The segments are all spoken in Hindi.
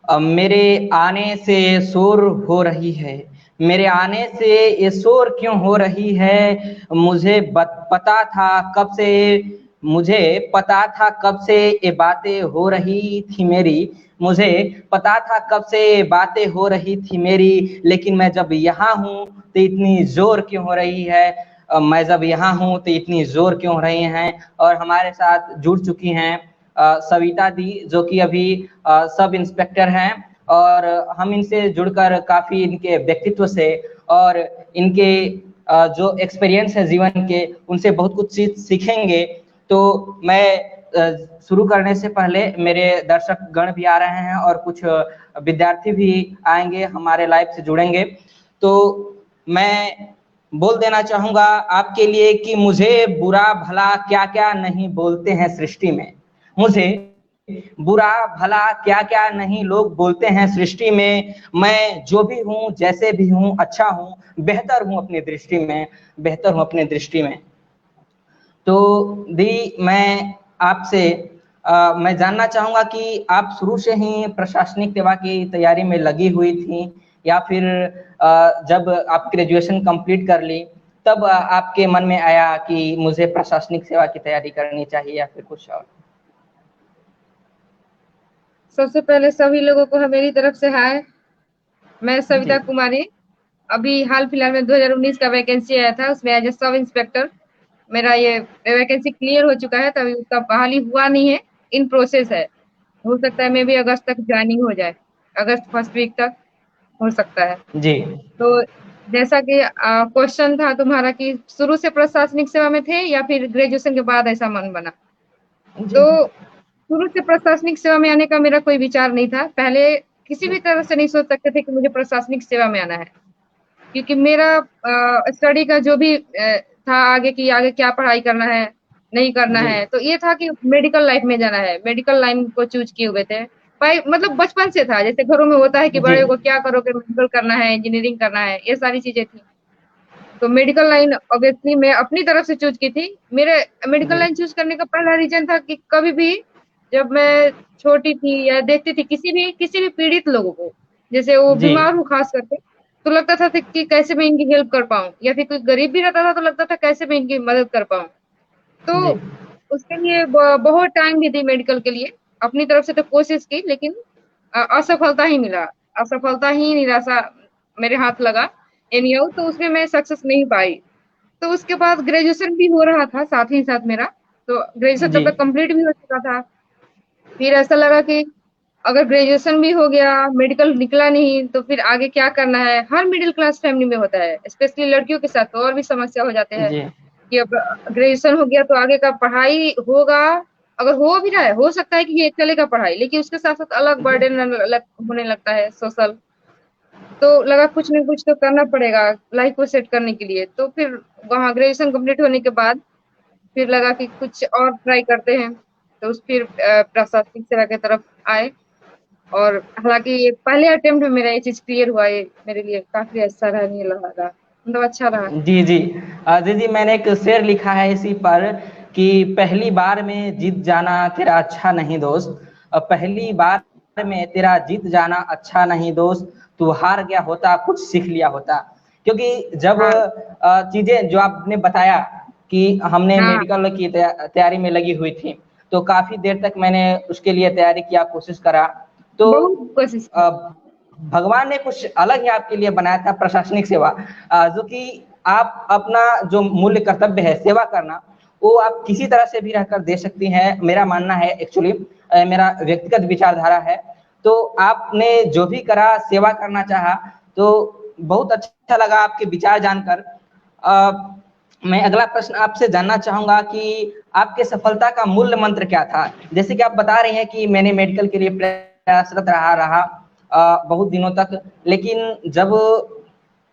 मेरे आने से शोर हो रही है, मेरे आने से ये शोर क्यों हो रही है? पता था कब से, मुझे पता था कब से ये बातें हो रही थी मेरी, मुझे पता था कब से ये बातें हो रही थी मेरी, लेकिन मैं जब यहाँ हूँ तो इतनी जोर क्यों हो रही है? मैं जब यहाँ हूँ तो इतनी जोर क्यों हो रही हैं? और हमारे साथ जुड़ चुकी हैं सविता दी, जो कि अभी सब इंस्पेक्टर हैं, और हम इनसे जुड़कर काफी इनके व्यक्तित्व से और इनके जो एक्सपीरियंस है जीवन के, उनसे बहुत कुछ चीज सीखेंगे। तो मैं शुरू करने से पहले मेरे दर्शक गण भी आ रहे हैं और कुछ विद्यार्थी भी आएंगे, हमारे लाइव से जुड़ेंगे। तो मैं बोल देना चाहूंगा आपके लिए कि मुझे बुरा भला क्या क्या नहीं बोलते हैं सृष्टि में, मुझे बुरा भला क्या क्या नहीं लोग बोलते हैं सृष्टि में। मैं जो भी हूँ, जैसे भी हूँ, अच्छा हूँ, बेहतर हूँ अपनी दृष्टि में, बेहतर हूँ अपनी दृष्टि में। तो दी, मैं जानना चाहूंगा कि आप शुरू से ही प्रशासनिक सेवा की तैयारी में लगी हुई थी, या फिर जब आप ग्रेजुएशन कंप्लीट कर ली तब आपके मन में आया कि मुझे प्रशासनिक सेवा की तैयारी करनी चाहिए, या फिर कुछ और? सबसे पहले सभी लोगों को मेरी तरफ से हाय। मैं जी सविता कुमारी। अभी हाल फिलहाल में 2019 का वैकेंसी आया था, उसमें एज ए सब इंस्पेक्टर मेरा ये वैकेंसी क्लियर हो चुका है। तभी उसका बहाली हुआ नहीं है, इन प्रोसेस है। हो सकता है मे भी अगस्त तक ज्वाइनिंग हो जाए, अगस्त फर्स्ट वीक तक हो सकता है। जी तो जैसा कि क्वेश्चन था तुम्हारा कि शुरू से प्रशासनिक सेवा में थे या फिर ग्रेजुएशन के बाद ऐसा मन बना, जी तो शुरू से प्रशासनिक सेवा में आने का मेरा कोई विचार नहीं था। पहले किसी भी तरह से नहीं सोच सकते थे कि मुझे प्रशासनिक सेवा में आना है, क्योंकि मेरा स्टडी का जो भी था आगे की, आगे क्या पढ़ाई करना है, नहीं करना जी है, तो ये था कि मेडिकल लाइफ में जाना है। मेडिकल लाइन को चूज किए हुए थे भाई, मतलब बचपन से था। जैसे घरों में होता है कि जी बड़े को क्या करोगे, मेडिकल करना है, इंजीनियरिंग करना है, ये सारी चीजें थी। तो मेडिकल लाइन ऑब्वियसली मैं अपनी तरफ से चूज की थी। मेरे मेडिकल जी लाइन चूज करने का पहला रीजन था कि कभी भी जब मैं छोटी थी या देखती थी किसी भी पीड़ित लोगों को, जैसे वो जी बीमार हो खास करके, तो लगता था कि कैसे मैं इनकी हेल्प कर पाऊँ, या फिर कोई गरीब भी रहता था तो लगता था कैसे मैं इनकी मदद कर पाऊँ। तो जी उसके लिए बहुत टाइम भी दी मेडिकल के लिए। अपनी तरफ से तो कोशिश की, लेकिन असफलता ही मिला। असफलता ही निराशा मेरे हाथ लगा एनीहाउ, तो उसमें मैं सक्सेस नहीं पाई। तो उसके बाद ग्रेजुएशन भी हो रहा था साथ ही साथ मेरा, तो ग्रेजुएशन जी तब तक कंप्लीट भी हो चुका था। फिर ऐसा लगा कि अगर ग्रेजुएशन भी हो गया, मेडिकल निकला नहीं, तो फिर आगे क्या करना है। हर मिडिल क्लास फैमिली में होता है, स्पेशली लड़कियों के साथ तो और भी समस्या हो जाते हैं जी कि अब ग्रेजुएशन हो गया तो आगे का पढ़ाई होगा। अगर हो भी रहा है, हो सकता है कि ये चलेगा पढ़ाई, लेकिन उसके साथ साथ अलग जी बर्डन होने लगता है सोशल। तो लगा कुछ न कुछ तो करना पड़ेगा लाइफ को सेट करने के लिए। तो फिर वहाँ ग्रेजुएशन कंप्लीट होने के बाद फिर लगा कि कुछ और ट्राई करते हैं। तो उस फिर प्रशासनिक सेवा की तरफ आए। और हालांकि ये पहले अटेम्प्ट में मेरा ये चीज क्लियर हुआ, ये मेरे लिए काफी अच्छा रहने लगा, मतलब अच्छा रहा। जी जी दीदी, मैंने एक शेर लिखा है इसी पर कि पहली बार में जीत जाना तेरा अच्छा नहीं दोस्त, पहली बार में तेरा जीत जाना अच्छा नहीं दोस्त, तू हार गया होता कुछ सीख लिया होता। क्योंकि जब हाँ चीजें जो आपने बताया कि हमने हाँ, मेडिकल की तैयारी में लगी हुई थी, तो काफी देर तक मैंने उसके लिए तैयारी किया, कोशिश करा। तो बहुत कोशिश की। अ, भगवान ने कुछ अलग ही आपके लिए बनाया था प्रशासनिक सेवा, जो कि आप अपना जो मूल्य कर्तव्य है सेवा करना, वो आप किसी तरह से भी रहकर दे सकती हैं, मेरा मानना है। एक्चुअली मेरा व्यक्तिगत विचारधारा है। तो आपने जो भी करा, सेवा करना चाहा, तो बहुत अच्छा लगा आपके विचार जानकर। मैं अगला प्रश्न आपसे जानना चाहूंगा कि आपके सफलता का मूल मंत्र क्या था? जैसे कि आप बता रही हैं कि मैंने मेडिकल के लिए प्रयासरत रहा बहुत दिनों तक, लेकिन जब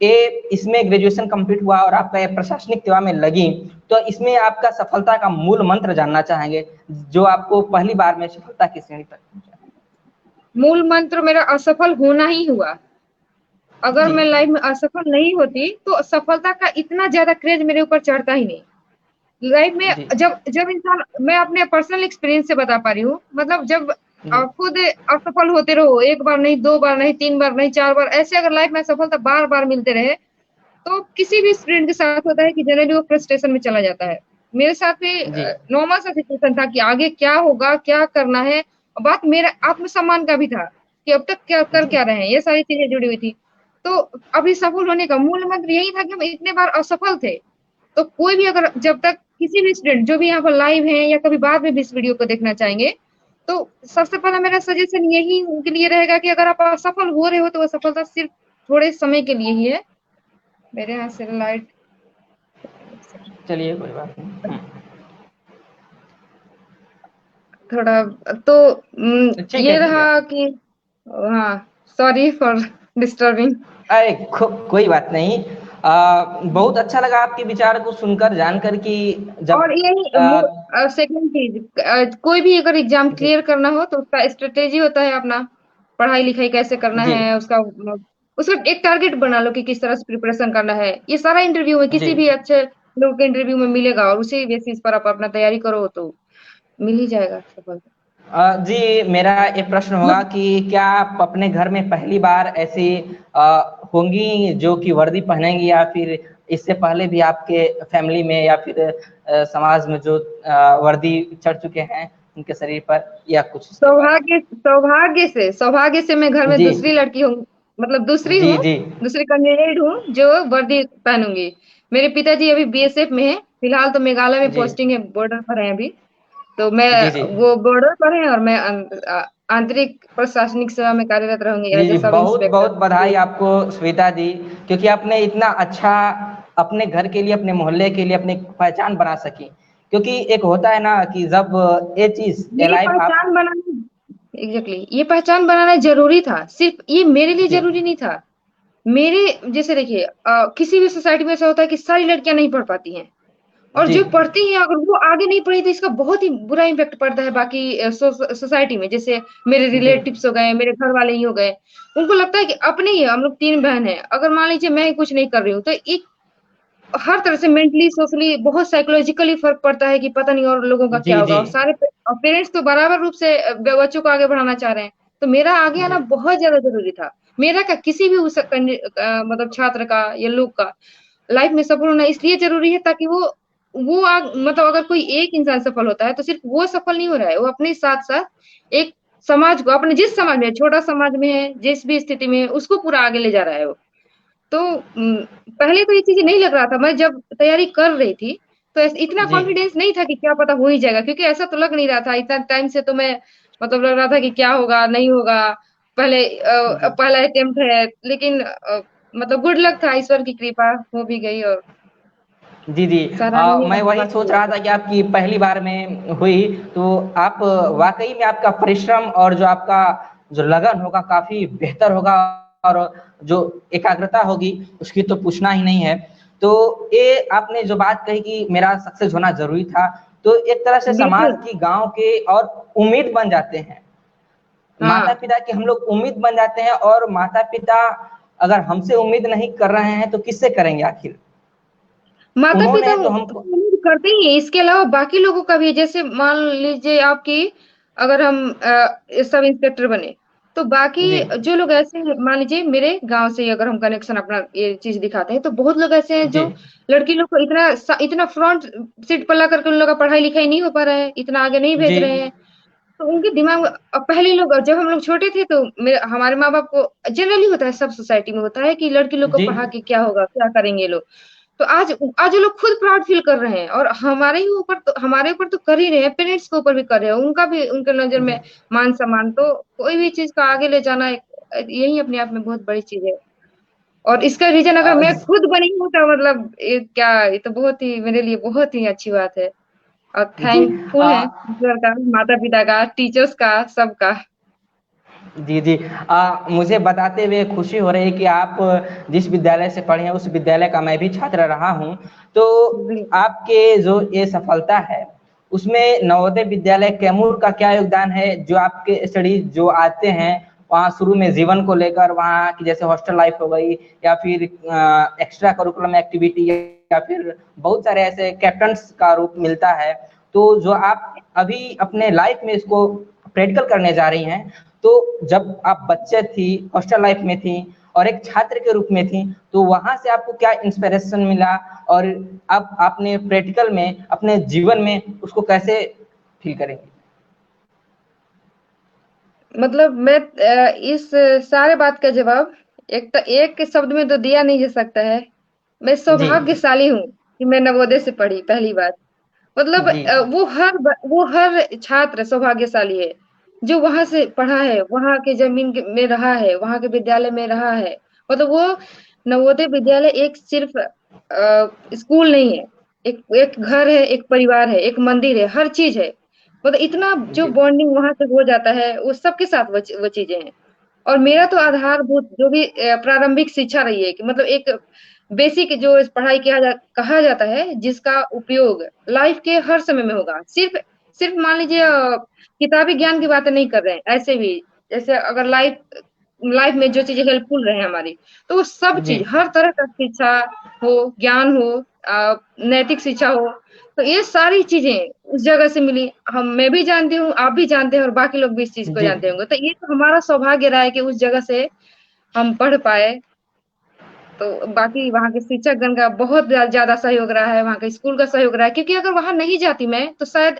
ये इसमें ग्रेजुएशन कंप्लीट हुआ और आपका ये प्रशासनिक सेवा में लगी, तो इसमें आपका सफलता का मूल मंत्र जानना चाहेंगे, जो आपको पहली बार में सफलता की श्रेणी तक पहुंचा। मूल मंत्र मेरा असफल होना ही हुआ। अगर जी मैं लाइफ में असफल नहीं होती तो सफलता का इतना ज्यादा क्रेज मेरे ऊपर चढ़ता ही नहीं। लाइफ में जी जब जब इंसान, मैं अपने पर्सनल एक्सपीरियंस से बता पा रही हूँ, मतलब जब आप खुद असफल होते रहो, एक बार नहीं, दो बार नहीं, तीन बार नहीं, चार बार, ऐसे अगर लाइफ में सफलता बार बार मिलते रहे तो किसी भी स्टूडेंट के साथ होता है कि जनरली वो फ्रस्ट्रेशन में चला जाता है। मेरे साथ भी जी नॉर्मल सा सिचुएशन था कि आगे क्या होगा, क्या करना है। और बात मेरा आत्मसम्मान का भी था कि अब तक क्या कर जी क्या रहे हैं, ये सारी चीजें जुड़ी हुई थी। तो अभी सफल होने का मूल मंत्र यही था कि हम इतने बार असफल थे। तो कोई भी अगर जब तक किसी भी स्टूडेंट जो भी यहाँ पर लाइव है या कभी बाद में भी इस वीडियो को देखना चाहेंगे, तो सबसे पहला मेरा सजेशन यही उनके लिए रहेगा कि अगर आप असफल हो रहे हो तो वो सफलता सिर्फ थोड़े समय के लिए ही है। मेरे यहाँ से लाइट चलिए कोई बात नहीं। थोड़ा तो ठीक है ये ठीक है। रहा कि हाँ, सॉरी फॉर डिस्टर्बिंग। अरे कोई बात नहीं। बहुत अच्छा लगा आपके विचार को सुनकर जानकर कि जब और यही सेकंड चीज, कोई भी अगर एग्जाम जी क्लियर करना हो तो उसका स्ट्रेटेजी होता है अपना, पढ़ाई लिखाई कैसे करना जी है उसका। उसका एक टारगेट बना लो कि किस तरह से प्रिपरेशन करना है। ये सारा इंटरव्यू में जी किसी भी अच्छे लोग के इंटरव्यू में मिलेगा, और उसी बेसिस पर आप अपना तैयारी करो तो मिल ही जाएगा सफलता। जी मेरा एक प्रश्न होगा कि क्या आप अपने घर में पहली बार ऐसी अ, होंगी जो कि वर्दी पहनेंगी, या फिर इससे पहले भी आपके फैमिली में या फिर समाज में जो वर्दी चढ़ चुके हैं उनके शरीर पर, या कुछ इसके बारे सौभाग्य से मैं घर में? में जी दूसरी लड़की हूँ, मतलब दूसरी जी हूँ, जी दूसरी कैंडिडेट हूँ जो वर्दी पहनूंगी। मेरे पिताजी अभी बीएसएफ में है, फिलहाल तो मेघालय में जी पोस्टिंग है, बॉर्डर पर है अभी। तो मैं जी जी वो बॉर्डर पर है और मैं आंतरिक प्रशासनिक सेवा में कार्यरत रहूंगी जी एज ए जी, सब बहुत बहुत इंस्पेक्टर। बधाई आपको श्वेता जी, क्योंकि आपने इतना अच्छा अपने घर के लिए, अपने मोहल्ले के लिए अपनी पहचान बना सकी। क्योंकि एक होता है ना कि जब ये चीज ये ये लाइफ आप पहचान बनाना एग्जैक्टली ये पहचान बनाना जरूरी था, सिर्फ ये मेरे लिए जी जरूरी नहीं था। मेरे जैसे देखिए, किसी भी सोसाइटी में ऐसा होता है कि सारी लड़कियां नहीं पढ़ पाती हैं, और जी जो पढ़ती हैं अगर वो आगे नहीं पढ़ी तो इसका बहुत ही बुरा इम्पैक्ट पड़ता है बाकी सोसाइटी में। जैसे मेरे जी रिलेटिव्स हो गए, मेरे घर वाले ही हो गए, उनको लगता है कि अपने ही हम लोग तीन बहन हैं, अगर मान लीजिए मैं ही कुछ नहीं कर रही हूँ तो एक हर तरह से मेंटली सोशली बहुत साइकोलॉजिकली फर्क पड़ता है कि पता नहीं और लोगों का जी क्या होगा। जी और सारे पेरेंट्स तो बराबर रूप से बच्चों को आगे बढ़ाना चाह रहे हैं। तो मेरा आगे जी आना बहुत ज्यादा जरूरी था। मेरा क्या, किसी भी मतलब छात्र का या लोग का लाइफ में सफल होना इसलिए जरूरी है ताकि मतलब अगर कोई एक इंसान सफल होता है तो सिर्फ वो सफल नहीं हो रहा है, वो अपने साथ साथ एक समाज को, अपने जिस समाज में है, छोटा समाज में है, जिस भी स्थिति में है, उसको पूरा आगे ले जा रहा है वो। तो पहले तो ये चीजें नहीं लग रहा था, मैं जब तैयारी कर रही थी तो इतना जी कॉन्फिडेंस नहीं था कि क्या पता हो ही जाएगा, क्योंकि ऐसा तो लग नहीं रहा था इतना टाइम से। तो मैं मतलब लग रहा था कि क्या होगा नहीं होगा, पहले जी पहला अटेम्प्ट है, लेकिन मतलब गुड लक था, ईश्वर की कृपा हो भी गई और जी जी सराहनीय मैं रहा वही बाकी सोच लोगों रहा को। था कि आपकी पहली बार में हुई तो आप वाकई में आपका परिश्रम और जो आपका जो लगन होगा काफी बेहतर होगा, और जो एकाग्रता होगी उसकी तो पूछना ही नहीं है। तो ये आपने जो बात कही कि मेरा सक्सेस होना जरूरी था, तो एक तरह से समाज बिल्कुल। की, गांव के और उम्मीद बन जाते हैं, माता हाँ, पिता की हम लोग उम्मीद बन जाते हैं। और माता पिता अगर हमसे उम्मीद नहीं कर रहे हैं तो किससे करेंगे आखिर? माता पिता उन्होंने तो हमको उम्मीद करते ही हैं, इसके अलावा बाकी लोगों का भी है। जैसे मान लीजिए आपकी, अगर हम सब इंस्पेक्टर बने तो बाकी जी जो लोग ऐसे हैं, मान लीजिए मेरे गांव से ही अगर हम कनेक्शन अपना ये चीज दिखाते हैं तो बहुत लोग ऐसे हैं जी जो लड़की लोग को इतना फ्रंट सीट पर ला करके उन लोग का पढ़ाई लिखाई नहीं हो पा रहा है, इतना आगे नहीं भेज जी रहे हैं। तो उनके दिमाग में अब पहले लोग, जब हम लोग छोटे थे तो मेरे हमारे माँ बाप को जनरली होता है, सब सोसाइटी में होता है कि लड़की लोग को जी पढ़ा के क्या होगा, क्या करेंगे लोग। तो आज आज वो लोग खुद प्राउड फील कर रहे हैं, और हमारे ऊपर तो कर ही रहे हैं, पेरेंट्स के ऊपर भी कर रहे हैं, उनका भी उनके नजर जी में मान सम्मान। तो कोई भी चीज का आगे ले जाना यही अपने आप में बहुत बड़ी चीज है। और इसका रीजन अगर मैं खुद बनी हूँ तो मतलब ये तो बहुत ही मेरे लिए बहुत ही अच्छी बात है। और जी थैंकफुल है ईश्वर का, माता पिता का, टीचर्स का, सबका। जी जी मुझे बताते हुए खुशी हो रही है कि आप जिस विद्यालय से पढ़े हैं उस विद्यालय का मैं भी छात्र रहा हूँ। तो बिल्कुल। आपके जो ये सफलता है उसमें नवोदय विद्यालय कैमूर का क्या योगदान है? जो आपके स्टडी जो आते हैं वहाँ शुरू में जीवन को लेकर, वहाँ की जैसे हॉस्टल लाइफ हो गई, या फिर एक्स्ट्रा करिकुलम एक्टिविटी, या फिर बहुत सारे ऐसे कैप्टन्स का रूप मिलता है, तो जो आप अभी अपने लाइफ में इसको प्रैक्टिकल करने जा रही हैं, तो जब आप बच्चे थी, हॉस्टल लाइफ में थी और एक छात्र के रूप में थी, तो वहां से आपको क्या इंस्पिरेशन मिला और अब आपने प्रैक्टिकल में अपने जीवन में उसको कैसे फील करेंगे? मतलब मैं इस सारे बात का जवाब एक के शब्द में तो दिया नहीं जा सकता है। मैं जी सौभाग्यशाली हूँ कि मैं नवोदय से पढ़ी, पहली बात। मतलब जी वो हर छात्र सौभाग्यशाली है जो वहां से पढ़ा है, वहां के में रहा है, वहां के विद्यालय में रहा है। मतलब वो नवोदय विद्यालय एक सिर्फ स्कूल नहीं है, एक घर है, एक परिवार है, एक मंदिर है, हर चीज है। मतलब इतना जो जी बॉन्डिंग वहां से हो जाता है वो सबके साथ वो चीजें हैं। और मेरा तो आधारभूत जो भी प्रारंभिक शिक्षा रही है कि मतलब एक बेसिक जो इस पढ़ाई कहा जाता है जिसका उपयोग लाइफ के हर समय में होगा। सिर्फ सिर्फ मान लीजिए किताबी ज्ञान की बातें नहीं कर रहे हैं, ऐसे भी जैसे अगर लाइफ लाइफ में जो चीजें हेल्पफुल रहे हमारी, तो वो सब जी चीज हर तरह का शिक्षा हो, ज्ञान हो, नैतिक शिक्षा हो, तो ये सारी चीजें उस जगह से मिली। मैं भी जानती हूँ, आप भी जानते हैं और बाकी लोग भी इस चीज को जी जानते होंगे। तो ये तो हमारा सौभाग्य रहा है कि उस जगह से हम पढ़ पाए। तो बाकी वहाँ के शिक्षकगण का बहुत ज्यादा सहयोग रहा है, वहाँ के स्कूल का सहयोग रहा है, क्योंकि अगर वहां नहीं जाती मैं तो शायद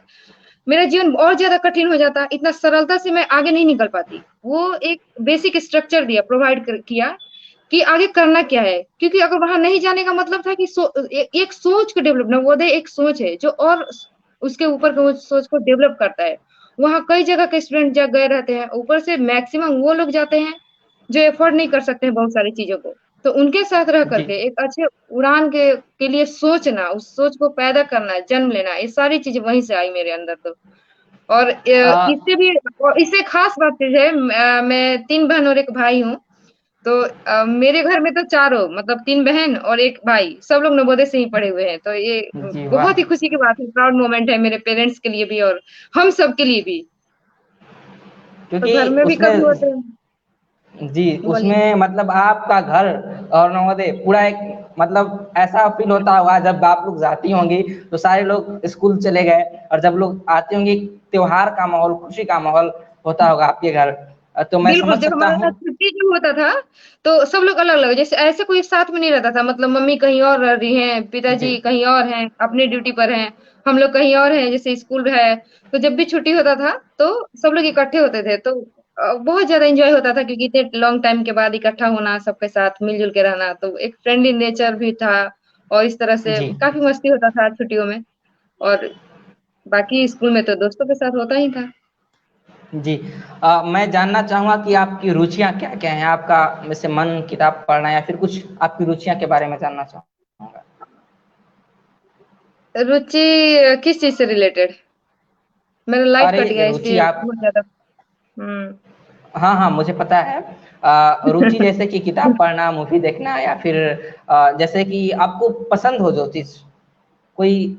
मेरा जीवन और ज्यादा कठिन हो जाता, इतना सरलता से मैं आगे नहीं निकल पाती। वो एक बेसिक स्ट्रक्चर दिया, किया कि आगे करना क्या है। क्योंकि अगर वहां नहीं जाने का मतलब था कि एक सोच को डेवलप, नवोदय एक सोच है जो और उसके ऊपर का सोच को डेवलप करता है। वहाँ कई जगह के स्टूडेंट जा गए रहते हैं, ऊपर से मैक्सिमम वो लोग जाते हैं जो एफोर्ड नहीं कर सकते हैं बहुत सारी चीजों को। तो उनके साथ रह जी करके एक अच्छे उड़ान के लिए सोचना, उस सोच को पैदा करना, जन्म लेना, ये सारी चीजें वहीं से आई मेरे अंदर। तो और आ, इससे भी, और इससे खास बात चीज है, मैं 3 बहन और 1 भाई हूँ। तो मेरे घर में तो चारों, मतलब 3 बहन और 1 भाई, सब लोग नवोदय से ही पढ़े हुए हैं। तो ये जी वाह, बहुत ही खुशी की बात है, प्राउड मोमेंट है मेरे पेरेंट्स के लिए भी और हम सब के लिए भी। तो क्योंकि घर में भी उसमें कभी होते हैं। जी बोलिए। उसमें मतलब आपका घर और नवोदय पूरा एक मतलब ऐसा फील होता होगा जब आप लोग जाती होंगी तो सारे लोग स्कूल चले गए और जब लोग आते होंगे त्योहार का माहौल, खुशी का माहौल होता होगा आपके घर। तो मैं बिल्कुल, समझ जब सकता हमारे हूँ। साथ छुट्टी जो होता था, तो सब लोग अलग-अलग, जैसे ऐसे कोई साथ में नहीं रहता था। मतलब मम्मी कहीं और रह रही हैं, जी पिताजी कहीं और हैं, अपनी ड्यूटी पर हैं, हम लोग कहीं और हैं, जैसे स्कूल है। तो जब भी छुट्टी होता था, तो सब लोग इकट्ठे होते थे। तो बहुत ज़्यादा एन्जॉय होता था, क्योंकि इतने लॉन्ग टाइम के बाद इकट्ठा होना, सबके साथ मिल-जुल के रहना, तो एक फ्रेंडली नेचर भी था और इस तरह से जी काफ़ी मस्ती होता था छुट्टियों में। और बाकी स्कूल में तो दोस्तों के साथ होता ही था। जी मैं जानना चाहूंगा कि आपकी रुचियां क्या क्या हैं, आपका वैसे मन किताब पढ़ना या फिर कुछ आपकी रुचियां के बारे में जानना चाहूंगा। रुचि किस चीज़ से रिलेटेड? मेरा लाइट कट अरे गया रुचि इसलिए आप, बहुत ज़्यादा। हुँ। हाँ हाँ मुझे पता है। रुचि जैसे कि किताब पढ़ना, मूवी देखना या फिर जैसे कि आपको पसंद हो जो चीज, कोई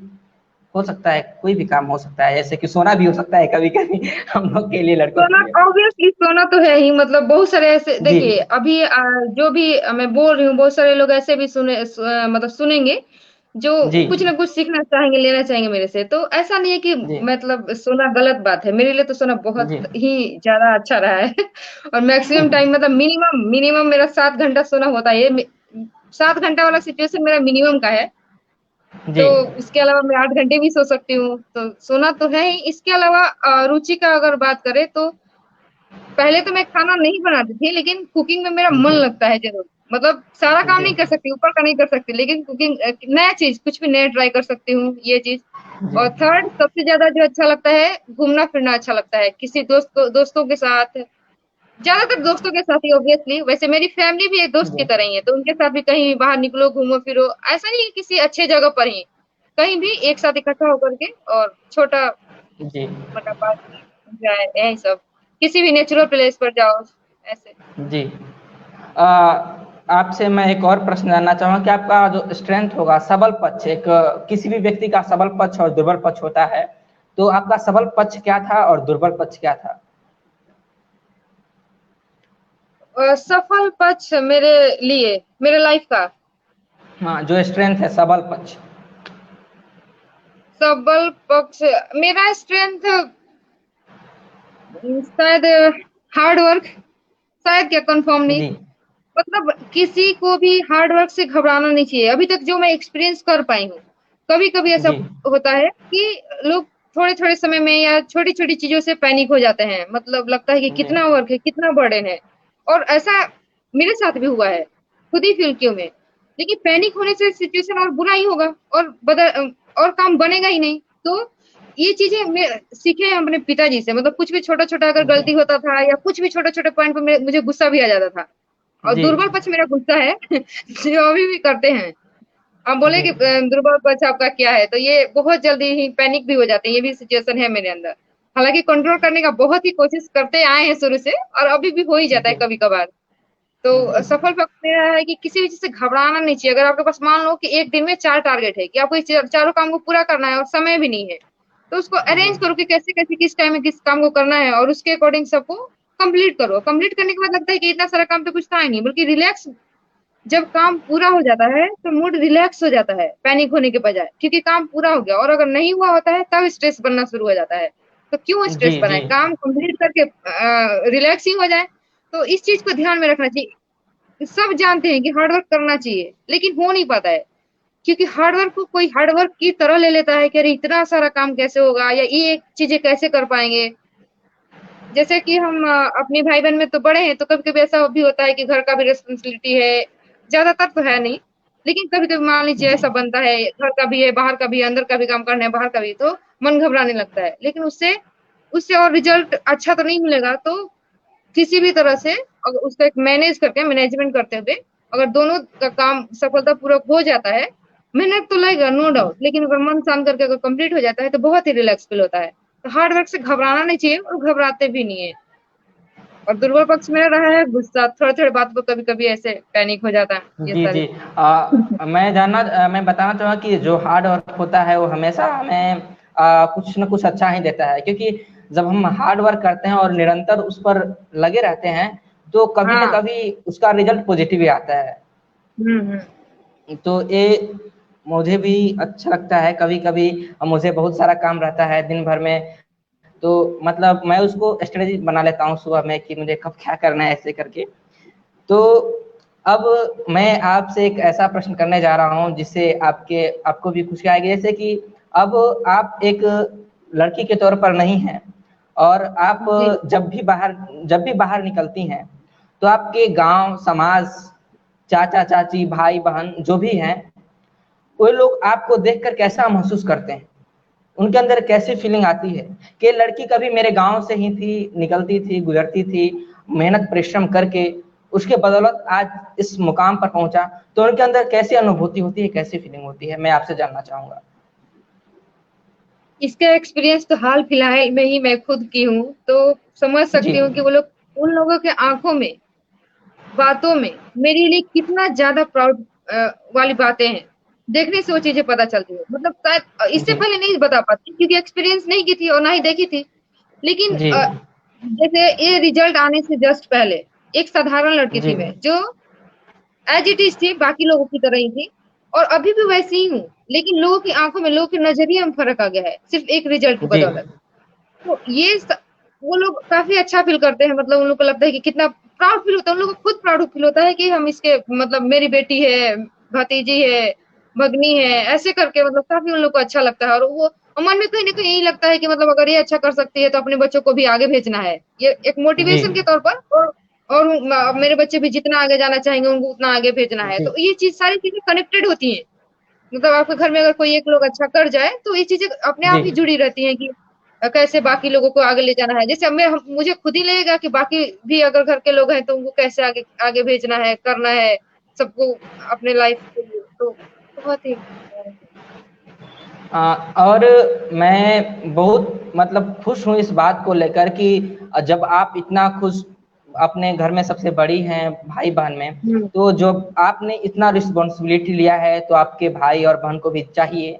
हो सकता है, कोई भी काम हो सकता है, जैसे कि सोना भी हो सकता है कभी कभी हम लोग के लिए, लड़कों सोना, के लिए। ऑब्वियसली सोना तो है ही। मतलब बहुत सारे ऐसे जी देखिए, अभी जो भी मैं बोल रही हूँ, बहुत सारे लोग ऐसे भी मतलब सुनेंगे जो जी कुछ ना कुछ सीखना चाहेंगे, लेना चाहेंगे मेरे से। तो ऐसा नहीं है कि जी मतलब सोना गलत बात है। मेरे लिए तो सोना बहुत जी ही ज़्यादा अच्छा रहा है। और मैक्सिमम टाइम मतलब मिनिमम मिनिमम मेरा 7 घंटा सोना होता है। 7 घंटा वाला सिचुएशन मेरा मिनिमम का है। तो जी उसके अलावा मैं 8 घंटे भी सो सकती हूँ, तो सोना तो है ही। इसके अलावा रुचि का अगर बात करें, तो पहले तो मैं खाना नहीं बनाती थी, लेकिन कुकिंग में मेरा मन जी लगता है ज़रूर। मतलब सारा काम जी नहीं कर सकती, ऊपर का नहीं कर सकती, लेकिन कुकिंग नया चीज़ कुछ भी नया ट्राई कर सकती हूँ, ये चीज़। जी और थर्ड सबसे ज़्यादा जो अच्छा लगता है, घूमना-फिरना अच्छा लगता है। किसी दोस्तों के साथ, ज़्यादातर दोस्तों के साथ ही ऑब्वियसली। वैसे मेरी फैमिली भी एक दोस्त की जी तरह ही है, तो उनके साथ भी कहीं बाहर निकलो, घूमो-फिरो। ऐसा नहीं है किसी अच्छे जगह पर ही, कहीं भी एक साथ इकट्ठा होकर के और जी छोटा पार्टी, एन्जॉय, यही सब। किसी भी नेचुरल प्लेस पर जाओ, ऐसे। जी अ, आपसे मैं एक और प्रश्न जानना चाहूंगा कि आपका जो स्ट्रेंथ होगा, सबल पक्ष, एक किसी भी व्यक्ति का सबल पक्ष और दुर्बल पक्ष होता है, तो आपका सबल पक्ष क्या था और दुर्बल पक्ष क्या था? सफल पक्ष मेरे लिए, मेरे लाइफ का हाँ जो स्ट्रेंथ है, सबल पक्ष। सबल पक्ष, मेरा स्ट्रेंथ शायद हार्ड वर्क, शायद, क्या कंफर्म नहीं। जी मतलब किसी को भी हार्ड वर्क से घबराना नहीं चाहिए, अभी तक जो मैं एक्सपीरियंस कर पाई हूँ। कभी कभी ऐसा जी होता है कि लोग थोड़े थोड़े समय में या छोटी छोटी चीजों से पैनिक हो जाते हैं, मतलब लगता है कि जी कितना वर्क है, कितना बर्डन है। और ऐसा मेरे साथ भी हुआ है, खुद ही फील किया मैं। लेकिन पैनिक होने से सिचुएशन और बुरा ही होगा, और काम बनेगा ही नहीं। तो ये चीजें मैं सीखे हैं अपने पिताजी से, मतलब कुछ भी छोटा छोटा अगर जी गलती होता था या कुछ भी छोटे छोटे पॉइंट पे मुझे गुस्सा भी आ जाता था। और जी दुर्बल पक्ष मेरा गुस्सा है जो अभी भी करते हैं। आप बोले जी कि दुर्बल पक्ष आपका क्या है, तो ये बहुत जल्दी ही पैनिक भी हो जाते हैं, ये भी सिचुएशन है मेरे अंदर। हालांकि कंट्रोल करने का बहुत ही कोशिश करते आए हैं शुरू से, और अभी भी हो ही जाता है जी कभी कभार। तो जी सफल पक्ष मेरा है कि किसी भी चीज से घबराना नहीं चाहिए। अगर आपके पास मान लो कि एक दिन में 4 टारगेट है कि आपको इस चारों काम को पूरा करना है और समय भी नहीं है, तो उसको जी अरेंज करो कि कैसे कैसे किस टाइम में किस काम को करना है, और उसके अकॉर्डिंग सबको कंप्लीट करो। कंप्लीट करने के बाद लगता है कि इतना सारा काम तो कुछ था ही नहीं, बल्कि रिलैक्स। जब काम पूरा हो जाता है तो मूड रिलैक्स हो जाता है पैनिक होने के बजाय, क्योंकि काम पूरा हो गया। और अगर नहीं हुआ होता है तब स्ट्रेस बनना शुरू हो जाता है। तो क्यों जी स्ट्रेस जी बनाए, काम कंप्लीट करके रिलैक्स ही हो जाए। तो इस चीज को ध्यान में रखना चाहिए। सब जानते हैं कि हार्ड वर्क करना चाहिए, लेकिन हो नहीं पाता है, क्योंकि हार्ड वर्क को कोई हार्ड वर्क की तरह ले लेता है कि अरे इतना सारा काम कैसे होगा, या ये चीजें कैसे कर पाएंगे। जैसे कि हम अपने भाई बहन में तो बड़े हैं, तो कभी कभी ऐसा भी होता है कि घर का भी रिस्पॉन्सिबिलिटी है। ज्यादातर तो है नहीं, लेकिन कभी कभी मान लीजिए जी ऐसा बनता है, घर का भी है, बाहर का भी है, अंदर का भी काम करना है, बाहर का भी, तो मन घबराने लगता है। लेकिन उससे उससे और रिजल्ट अच्छा तो नहीं मिलेगा। तो किसी भी तरह से अगर उसका एक मैनेजमेंट करते हुए अगर दोनों का काम सफलतापूर्वक हो जाता है, मेहनत तो लगेगा नो डाउट, लेकिन अगर मन शांत करके अगर कंप्लीट हो जाता है तो बहुत ही रिलैक्स फील होता है। तो हार्ड वर्क से घबराना नहीं चाहिए, और घबराते भी नहीं है। और दुर्बल पक्ष मेरा रहा है गुस्सा, थोड़े थोड़े बात पर कभी कभी ऐसे पैनिक हो जाता है, ये जी सारी। जी मैं बताना चाहूँगा कि जो हार्ड वर्क होता है वो हमेशा हमें कुछ न कुछ अच्छा ही देता है, क्योंकि जब हम हार्ड वर्क करते हैं और निरंतर उस पर लगे रहते हैं तो कभी न हाँ। कभी उसका रिजल्ट पॉजिटिव ही आता है। हम्म। तो ये मुझे भी अच्छा लगता है। कभी कभी मुझे बहुत सारा काम रहता है दिन भर में, तो मतलब मैं उसको स्ट्रेटेजी बना लेता हूँ सुबह में कि मुझे कब क्या करना है ऐसे करके। तो अब मैं आपसे एक ऐसा प्रश्न करने जा रहा हूँ जिससे आपको भी खुशी आएगी। जैसे कि अब आप एक लड़की के तौर पर नहीं हैं, और आप जी। जब भी बाहर निकलती हैं तो आपके गांव समाज, चाचा चाची, भाई बहन जो भी हैं, वो लोग आपको देखकर कैसा महसूस करते हैं? उनके अंदर कैसी फीलिंग आती है कि लड़की कभी मेरे गांव से ही थी, निकलती थी, गुजरती थी, मेहनत परिश्रम करके उसके बदौलत आज इस मुकाम पर पहुंचा, तो उनके अंदर कैसी अनुभूति होती है, कैसी फीलिंग होती है, मैं आपसे जानना चाहूंगा। इसका एक्सपीरियंस तो हाल फिलहाल में ही मैं खुद की हूँ, तो समझ जी सकती हूँ कि वो लोग, उन लोगों के आंखों में, बातों में मेरे लिए कितना ज्यादा प्राउड वाली बातें हैं। देखने से वो चीजें पता चलती है। मतलब शायद इससे जी पहले नहीं बता पाती, क्योंकि एक्सपीरियंस नहीं की थी और ना ही देखी थी। लेकिन जी जैसे ये रिजल्ट आने से जस्ट पहले एक साधारण लड़की जी थी मैं, जो एज इट इज थी, बाकी लोगों की तरह ही थी। और अभी भी वैसी ही हूँ, लेकिन लोगों की आंखों में, लोगों के नजरिए में फर्क आ गया है, सिर्फ एक रिजल्ट की जी बदौलत। तो वो लोग काफी अच्छा फील करते हैं। मतलब उन लोग को लगता है कि कितना प्राउड फील होता है, उन लोग को खुद प्राउड फील होता है कि हम इसके, मतलब मेरी बेटी है, भतीजी है, भगनी है, ऐसे करके मतलब काफी उन लोग को अच्छा लगता है। और मन में कहीं ना कहीं यही लगता है कि मतलब अगर ये अच्छा कर सकती है तो अपने बच्चों को भी आगे भेजना है, ये एक जी मोटिवेशन के तौर पर। और मेरे बच्चे भी जितना आगे जाना चाहेंगे उनको उतना आगे भेजना है। जी तो ये चीज, सारी चीजें कनेक्टेड होती हैं। मतलब आपके घर में अगर कोई एक लोग अच्छा कर जाए तो ये चीजें अपने आप जी ही जुड़ी रहती हैं कि कैसे बाकी लोगों को आगे ले जाना है। जैसे अब मुझे खुद ही लगेगा कि बाकी भी अगर घर के लोग हैं तो उनको कैसे आगे आगे भेजना है, करना है सबको अपने लाइफ के लिए। तो बहुत ही और मैं बहुत मतलब खुश हूँ इस बात को लेकर कि जब आप इतना खुश, अपने घर में सबसे बड़ी हैं भाई बहन में, हम्म। तो जो आपने इतना रिस्पॉन्सिबिलिटी लिया है तो आपके भाई और बहन को भी चाहिए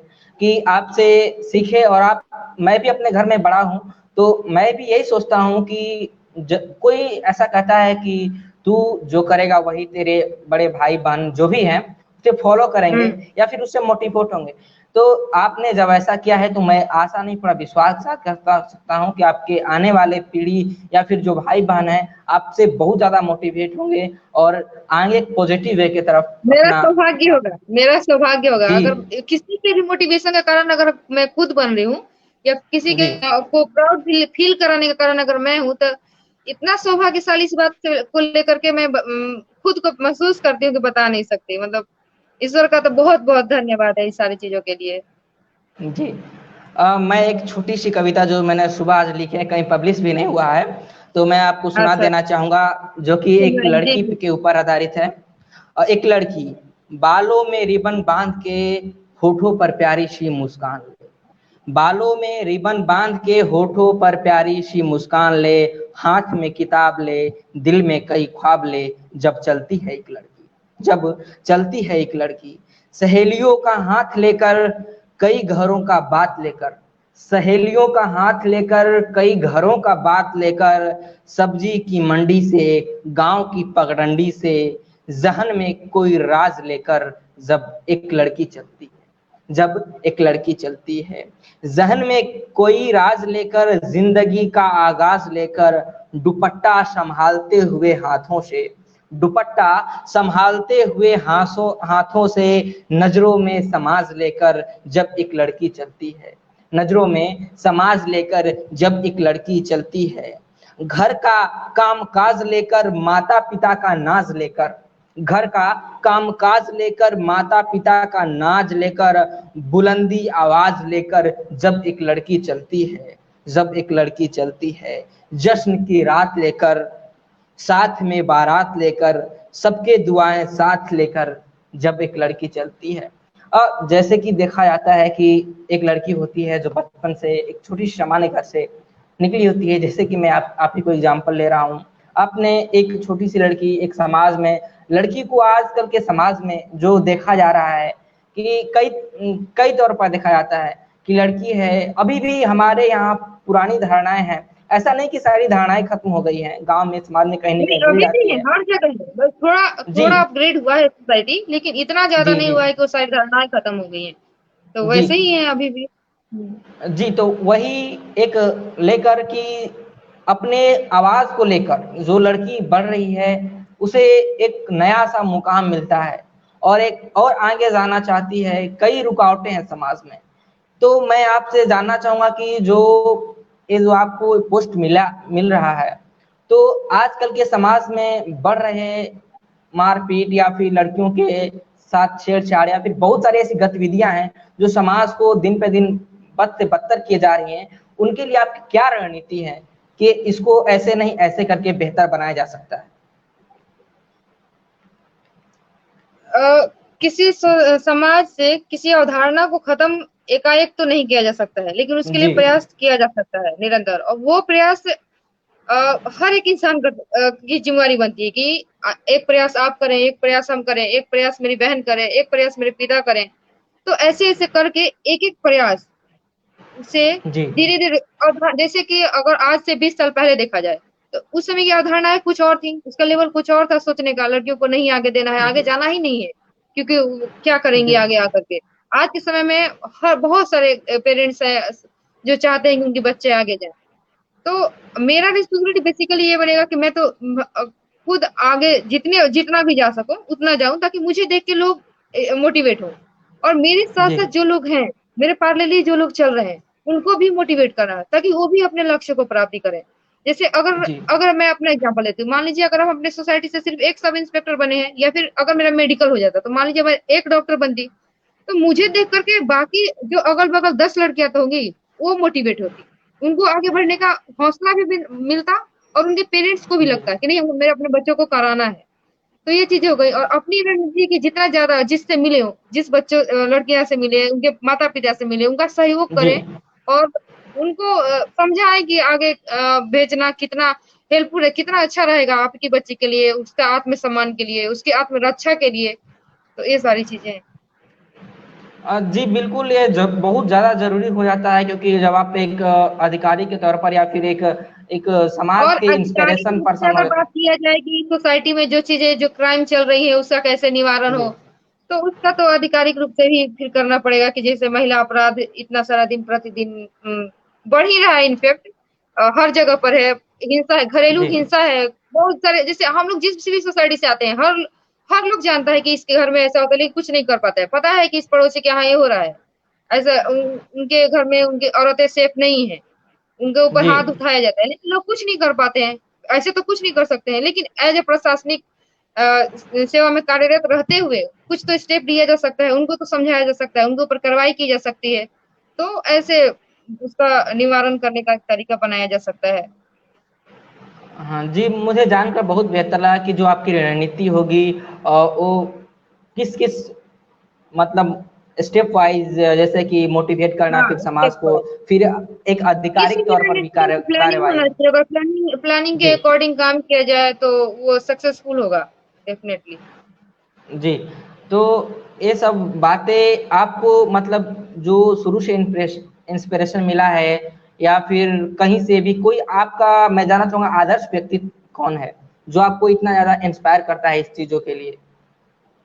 कि आपसे सीखे। और मैं भी अपने घर में बड़ा हूँ, तो मैं भी यही सोचता हूँ कि कोई ऐसा कहता है कि तू जो करेगा वही तेरे बड़े भाई बहन जो भी हैं उसे फॉलो करेंगे हम्म। या फिर उससे मोटिवेट होंगे। तो आपने जब ऐसा किया है तो मैं आशा नहीं पूरा विश्वास के साथ कह सकता हूँ कि आपके आने वाले पीढ़ी या फिर जो भाई बहन है आपसे बहुत ज्यादा मोटिवेट होंगे और आगे पॉजिटिव वे की तरफ मेरा अपना। सौभाग्य होगा, मेरा सौभाग्य होगा जी अगर किसी के भी मोटिवेशन के कारण अगर मैं खुद बन रही हूँ या किसी के जी को प्राउड फील कराने के कारण अगर मैं हूँ, तो इतना सौभाग्यशाली इस बात को लेकर के मैं खुद को महसूस करती हूँ कि बता नहीं सकती। मतलब ईश्वर का तो बहुत बहुत धन्यवाद है इस सारी चीजों के लिए। जी। मैं एक छोटी सी कविता जो मैंने सुबह आज लिखी है, कहीं पब्लिश भी नहीं हुआ है, तो मैं आपको सुना अच्छा, देना चाहूंगा, जो कि एक जी लड़की जी। के ऊपर आधारित है। एक लड़की बालों में रिबन बांध के होठों पर प्यारी सी मुस्कान ले, बालों में रिबन बांध के होठों पर प्यारी सी मुस्कान ले, हाथ में किताब ले, दिल में कई ख्वाब ले, जब चलती है एक लड़की, जब चलती है एक लड़की, सहेलियों का हाथ लेकर कई घरों का बात लेकर, सहेलियों का हाथ लेकर कई घरों का बात लेकर, सब्जी की मंडी से गांव की पगडंडी से, जहन में कोई राज लेकर, जब एक लड़की चलती है, जब एक लड़की चलती है, जहन में कोई राज लेकर, जिंदगी का आगाज लेकर, दुपट्टा संभालते हुए हाथों से, दुपट्टा संभालते हुए हाथों से, नजरों में समाज लेकर, जब एक लड़की चलती है, नजरों में समाज लेकर जब एक लड़की चलती है, घर का कामकाज लेकर, माता पिता का नाज लेकर, घर का कामकाज लेकर, माता पिता का नाज लेकर, बुलंदी आवाज लेकर, जब एक लड़की चलती है, जब एक लड़की चलती है, जश्न की रात लेकर, साथ में बारात लेकर, सबके दुआएं साथ लेकर, जब एक लड़की चलती है। जैसे कि देखा जाता है कि एक लड़की होती है जो बचपन से एक छोटी सी सामान्य घर से निकली होती है, जैसे कि मैं आप ही को एग्जांपल ले रहा हूँ। आपने एक छोटी सी लड़की एक समाज में, लड़की को आजकल के समाज में जो देखा जा रहा है कि कई कई तौर पर देखा जाता है कि लड़की है, अभी भी हमारे यहाँ पुरानी धारणाएं हैं। ऐसा नहीं कि सारी धारणाएं खत्म हो गई हैं, गांव में समाज में कहीं ना नहीं, कहीं मिल अभी भी जाती है, है। हर जगह है, बस थोड़ा जी थोड़ा अपग्रेड हुआ है सोसाइटी, लेकिन इतना ज्यादा जी नहीं जी हुआ है कि वो सारी धारणाएं खत्म हो गई हैं। तो जी वैसे ही है अभी भी। जी। तो वही एक लेकर कि अपने आवाज को लेकर जो लड़की बढ़ रही है उसे एक नया सा मुकाम मिलता है और एक और आगे जाना चाहती है। कई रुकावटें हैं समाज में, तो मैं आपसे जानना चाहूंगा कि जो ये जो आपको पोस्ट मिल रहा है, तो आजकल के समाज में बढ़ रहे मारपीट या फिर लड़कियों के साथ छेड़छाड़ या फिर बहुत सारी ऐसी गतिविधियां हैं जो समाज को दिन पे दिन बद से बदतर किए जा रही हैं, उनके लिए आपकी क्या रणनीति है कि इसको ऐसे नहीं ऐसे करके बेहतर बनाया जा सकता है? अ, किसी समाज से किसी अवधारणा को खत्म एकाएक तो नहीं किया जा सकता है, लेकिन उसके लिए जी प्रयास किया जा सकता है निरंतर। और वो प्रयास हर एक इंसान की जिम्मेवारी बनती है कि एक प्रयास आप करें, एक प्रयास हम करें, एक प्रयास मेरी बहन करे, एक प्रयास मेरे पिता करें। तो ऐसे ऐसे करके एक एक प्रयास से जी धीरे धीरे, जैसे कि अगर आज से 20 साल पहले देखा जाए, तो उस समय की अवधारणाएं कुछ और थी, उसका लेवल कुछ और था सोचने का, लड़कियों को नहीं आगे देना है, आगे जी जाना ही नहीं है, क्योंकि वो क्या करेंगे जी आगे आकर के। आज के समय में हर बहुत सारे पेरेंट्स हैं जो चाहते हैं कि उनके बच्चे आगे जाए। तो मेरा रिस्पॉन्सिबिलिटी बेसिकली ये बनेगा कि मैं तो खुद आगे जितने जितना भी जा सकूं उतना जाऊं, ताकि मुझे देख के लोग मोटिवेट हो, और मेरे साथ जी साथ जो लोग हैं, मेरे पैरेलली जो लोग चल रहे हैं, उनको भी मोटिवेट करना है ताकि वो भी अपने लक्ष्य को प्राप्ति करें। जैसे अगर जी अगर मैं अपना एग्जांपल लेती हूँ, मान लीजिए अगर हम अपने सोसाइटी से सिर्फ एक सब इंस्पेक्टर बने हैं, या फिर अगर मेरा मेडिकल हो जाता, तो मान लीजिए मैं एक डॉक्टर बनती, तो मुझे देख करके बाकी जो अगल बगल 10 लड़कियां तो होंगी, वो मोटिवेट होती, उनको आगे बढ़ने का हौसला भी मिलता, और उनके पेरेंट्स को भी जी लगता है कि नहीं, मेरे अपने बच्चों को कराना है। तो ये चीजें हो गई। और अपनी रणनीति की जितना ज्यादा जिससे मिले हो, जिस बच्चों लड़कियां से मिले, उनके माता पिता से मिले, उनका सहयोग जी करें, और उनको समझाएं कि आगे भेजना कितना हेल्पफुल है, कितना अच्छा रहेगा आपकी बच्ची के लिए, उसका आत्मसम्मान के लिए, उसकी आत्मरक्षा के लिए। तो ये सारी चीजें हैं। जी बिल्कुल, ये बहुत ज़्यादा ज़रूरी हो जाता है, क्योंकि जब आप एक अधिकारी के तौर पर या फिर एक समाज और के अधिकारी इंस्पिरेशन की से पर्सन अगर हो। बात किया जाए कि सोसाइटी में जो चीजें जो क्राइम चल रही है उसका कैसे निवारण जी हो, तो उसका तो आधिकारिक रूप से ही फिर करना पड़ेगा कि जैसे महिला अपराध इतना सारा दिन प्रतिदिन बढ़ ही रहा है। इनफैक्ट हर जगह पर है, हिंसा है, घरेलू जी हिंसा है, बहुत सारे। जैसे हम लोग जिस भी सोसाइटी से आते हैं, हर हर लोग जानता है कि इसके घर में ऐसा होता है, लेकिन कुछ नहीं कर पाता है। पता है कि इस पड़ोसी के यहाँ ये हो रहा है, ऐसा उनके घर में उनकी औरतें सेफ नहीं है, उनके ऊपर जी हाथ उठाया जाता है, लेकिन लोग कुछ नहीं कर पाते हैं। ऐसे तो कुछ नहीं कर सकते हैं, लेकिन एज ए प्रशासनिक सेवा में कार्यरत रहते हुए कुछ तो स्टेप लिया जा सकता है, उनको तो समझाया जा सकता है, उनके ऊपर कार्रवाई की जा सकती है। तो ऐसे उसका निवारण करने का तरीका बनाया जा सकता है। हाँ जी, मुझे जानकर बहुत बेहतर लगा कि जो आपकी रणनीति होगी वो किस किस मतलब स्टेप वाइज, जैसे कि मोटिवेट करना, हाँ, फिर समाज स्टेप को, बाय फिर एक किसी आधिकारिक भी तौर पर भी रणनीति में प्लानिंग कार्यवाही। होना चाहिए। अगर प्लानिंग प्लानिंग के जी अकॉर्डिंग काम किया जाए तो वो सक्सेसफुल होगा, डेफिनेटली। जी। तो ये सब बातें आपको मतलब जो शुरू से इंस्पिरेशन मिला है, या फिर कहीं से भी कोई आपका, मैं जानना चाहूंगा आदर्श व्यक्ति कौन है जो आपको इतना ज्यादा इंस्पायर करता है इस चीजों के लिए?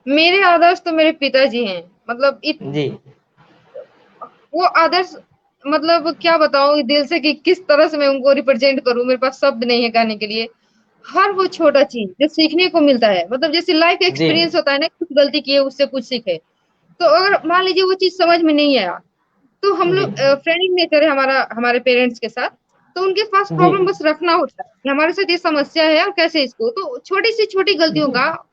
मेरे आदर्श तो मेरे पिताजी हैं। मतलब जी वो आदर्श, मतलब क्या बताऊं दिल से कि किस तरह से मैं उनको रिप्रेजेंट करूं, मेरे पास शब्द नहीं है कहने के लिए। हर वो छोटा चीज जो सीखने को मिलता है, मतलब जैसे लाइफ जी एक्सपीरियंस होता है ना, कुछ गलती किए उससे कुछ सीखे। तो अगर मान लीजिए वो चीज समझ में नहीं आया, तो हम जी लोग फ्रेंडली नेचर है हमारा हमारे पेरेंट्स के साथ। तो उनके पास जी प्रॉब्लम बस रखना होता है कि हमारे साथ ये समस्या है और कैसे इसको, तो छोटी सी छोटी गलतियों जी का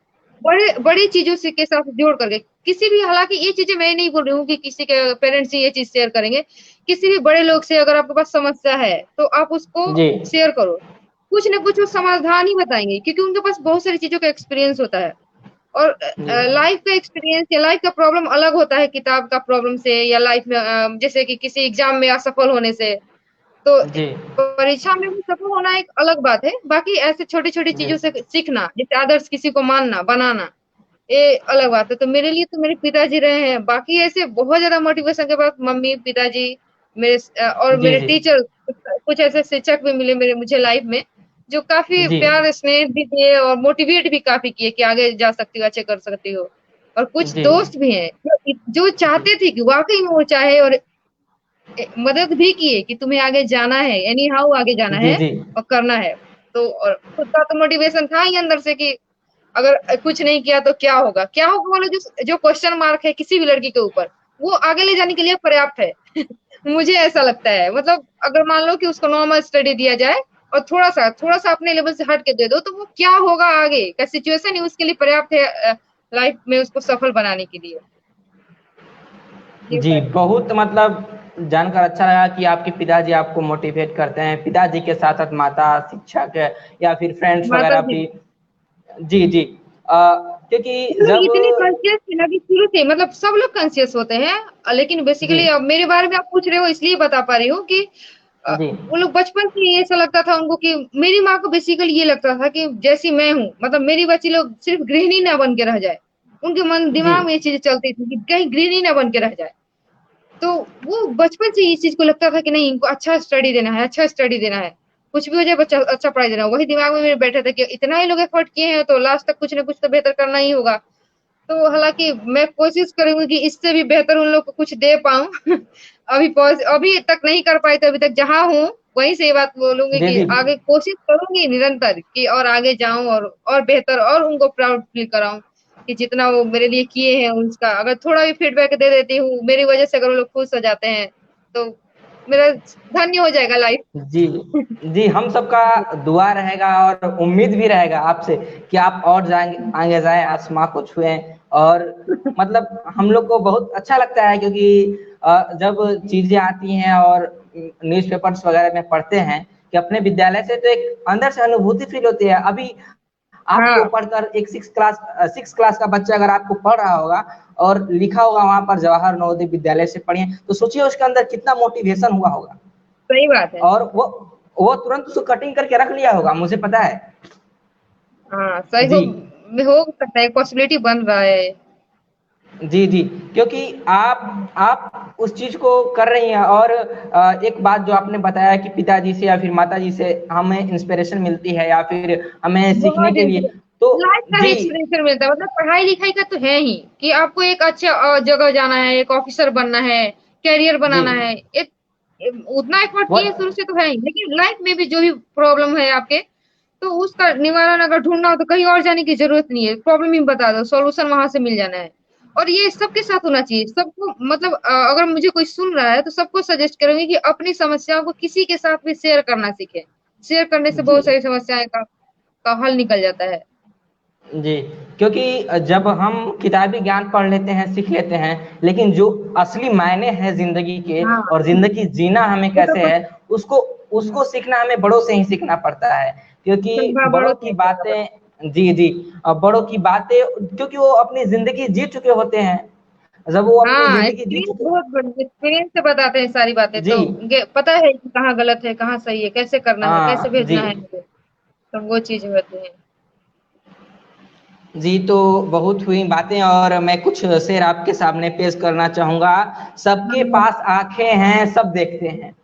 बड़े बड़ी चीजों से के साथ जोड़ करके किसी भी, हालांकि ये चीजें मैं नहीं बोल रही हूँ कि किसी के पेरेंट्स से ये चीज शेयर करेंगे। किसी भी बड़े लोग से अगर आपके पास समस्या है तो आप उसको जी शेयर करो, कुछ ना कुछ वो समाधान ही बताएंगे, क्योंकि उनके पास बहुत सारी चीजों का एक्सपीरियंस होता है। और जी लाइफ का एक्सपीरियंस या लाइफ का प्रॉब्लम अलग होता है किताब का प्रॉब्लम से, या लाइफ में जैसे कि किसी एग्जाम में असफल होने से। तो जी परीक्षा में भी सफल होना एक अलग बात है, बाकी ऐसे छोटी छोटी जी चीजों से सीखना, जैसे आदर्श किसी को मानना बनाना, ये अलग बात है। तो मेरे लिए तो मेरे पिताजी रहे हैं। बाकी ऐसे बहुत ज्यादा मोटिवेशन के बाद मम्मी पिताजी, मेरे और जी मेरे जी टीचर, कुछ ऐसे शिक्षक भी मिले मेरे मुझे लाइफ में, जो काफी जी प्यार स्नेह भी दिए और मोटिवेट भी काफी किए कि आगे जा सकती हो, अच्छे कर सकती हो। और कुछ जी दोस्त भी हैं जो जी चाहते थे कि वाकई में वो चाहे, और मदद भी किए कि तुम्हें आगे जाना है, एनी हाउ आगे जाना जी है जी और करना है। तो और खुद का तो मोटिवेशन था ही अंदर से कि अगर कुछ नहीं किया तो क्या होगा, क्या होगा वाला जो जो क्वेश्चन मार्क है किसी भी लड़की के ऊपर, वो आगे ले जाने के लिए पर्याप्त है। मुझे ऐसा लगता है। मतलब अगर मान लो कि उसको नॉर्मल स्टडी दिया जाए और थोड़ा सा अपने लेवल से हट के दे दो, तो वो क्या होगा आगे का सिचुएशन ही उसके लिए पर्याप्त है लाइफ में उसको सफल बनाने के लिए। ये जी। बात। बहुत मतलब जानकर अच्छा लगा कि आपके पिताजी आपको मोटिवेट करते हैं, पिताजी के साथ साथ माता, शिक्षक या फिर फ्रेंड्स माता वगैरह जी भी। जी जी। क्योंकि वो लोग जब इतने कॉन्शियस थे ना कि शुरू से, मतलब सब लोग कॉन्शियस होते हैं, लेकिन जी बेसिकली अब मेरे बारे में आप पूछ रहे हो इसलिए बता पा रही हूँ कि जी वो लोग बचपन से ये ऐसा लगता था उनको कि मेरी माँ को बेसिकली ये लगता था कि जैसी मैं हूँ, मतलब मेरी बच्ची लोग सिर्फ गृहिणी ना बन के रह जाए। उनके मन जी दिमाग में ये चीजें चलती थी कि कहीं गृहिणी ना बन के रह जाए। तो वो बचपन से इस चीज को लगता था कि नहीं, इनको अच्छा स्टडी देना है, अच्छा स्टडी देना है, कुछ भी हो जाए बच्चा अच्छा पढ़ाई देना है। वही दिमाग में मेरे बैठे थे कि इतना ही लोग एफर्ट किए हैं तो लास्ट तक कुछ ना कुछ तो बेहतर करना ही होगा। तो हालांकि मैं कोशिश करूंगी कि इससे भी बेहतर उन लोग को कुछ दे पाऊं। अभी तक नहीं कर पाई, तो अभी तक जहां हूँ वहीं से ये बात बोलूंगी जी कि जी आगे कोशिश करूंगी निरंतर कि और आगे जाऊं और बेहतर और उनको प्राउड फील कराऊं कि जितना वो मेरे लिए किए हैं उसका अगर थोड़ा भी फीडबैक दे देती हूँ मेरी वजह से, अगर वो लोग खुश हो जाते हैं तो मेरा धन्य हो जाएगा लाइफ। जी जी। हम सबका दुआ रहेगा और उम्मीद भी रहेगा आपसे कि आप और जाएंगे, आगे जाएं, आसमां को छुएं। और मतलब हम लोग को बहुत अच्छा लगता है, क्योंकि जब चीजें आती हैं और न्यूज़पेपर्स वगैरह में पढ़ते हैं कि अपने विद्यालय से, तो एक अंदर से अनुभूति फील होती है। अभी आपको हाँ, पढ़कर एक सिक्स क्लास का बच्चा अगर आपको पढ़ रहा होगा और लिखा होगा वहां पर जवाहर नवोदय विद्यालय से पढ़िए, तो सोचिए उसके अंदर कितना मोटिवेशन हुआ होगा। सही बात है। और वो तुरंत उसको कटिंग करके रख लिया होगा, मुझे पता है। हाँ, सही जी हो सकता है, पॉसिबिलिटी बन रहा है। जी जी। क्योंकि आप उस चीज को कर रही हैं। और एक बात जो आपने बताया कि पिताजी से या फिर माताजी से हमें इंस्पिरेशन मिलती है या फिर हमें सीखने बहुत के लिए, तो लाइफ का भी जी एक्सपीरियंस मिलता है, मतलब पढ़ाई लिखाई का तो है ही कि आपको एक अच्छा जगह जाना है, एक ऑफिसर बनना है, कैरियर जी बनाना है, एक उतना एफर्ट किए बहुत शुरू से तो है ही, लेकिन लाइफ में भी जो भी प्रॉब्लम है आपके, तो उसका निवारण अगर ढूंढना हो तो कहीं और जाने की जरूरत नहीं है, प्रॉब्लम ही बता दो, सॉल्यूशन वहां से मिल जाना है। और ये सबके साथ होना चाहिए, सबको, मतलब अगर मुझे कोई सुन रहा है तो सबको सजेस्ट करूंगी कि अपनी समस्याओं को किसी के साथ भी शेयर करना सीखे। शेयर करने से जी बहुत सारी समस्याएं का हल निकल जाता है। जी, क्योंकि जब हम किताबी ज्ञान पढ़ लेते हैं, सीख लेते हैं, लेकिन जो असली मायने हैं जिंदगी के हाँ, और जिंदगी जीना हमें वो तो कैसे कुछ है, उसको उसको सीखना हमें बड़ों से ही सीखना पड़ता है। क्योंकि बड़ों बड़ों से की सीखना पड़ता बातें, जी जी, बड़ों की बातें, क्योंकि वो अपनी जिंदगी जी चुके होते हैं। जब वो है। अपनी हाँ, जिंदगी जी एक्सपीरियंस चुके, बहुत बड़ी, एक्सपीरियंस से बताते हैं सारी बातें, जी तो उनके पता है कि कहाँ गलत है, कहाँ सही है, कैसे करना है, कैसे हाँ जी भेजना है मुझे, तो वो चीज़ होती है। जी, तो बहुत हुई बातें और मैं कुछ शेर आपके सामने पेश करना चाहूंगा। सबके हाँ, पास आंखें हैं, सब देखते हैं।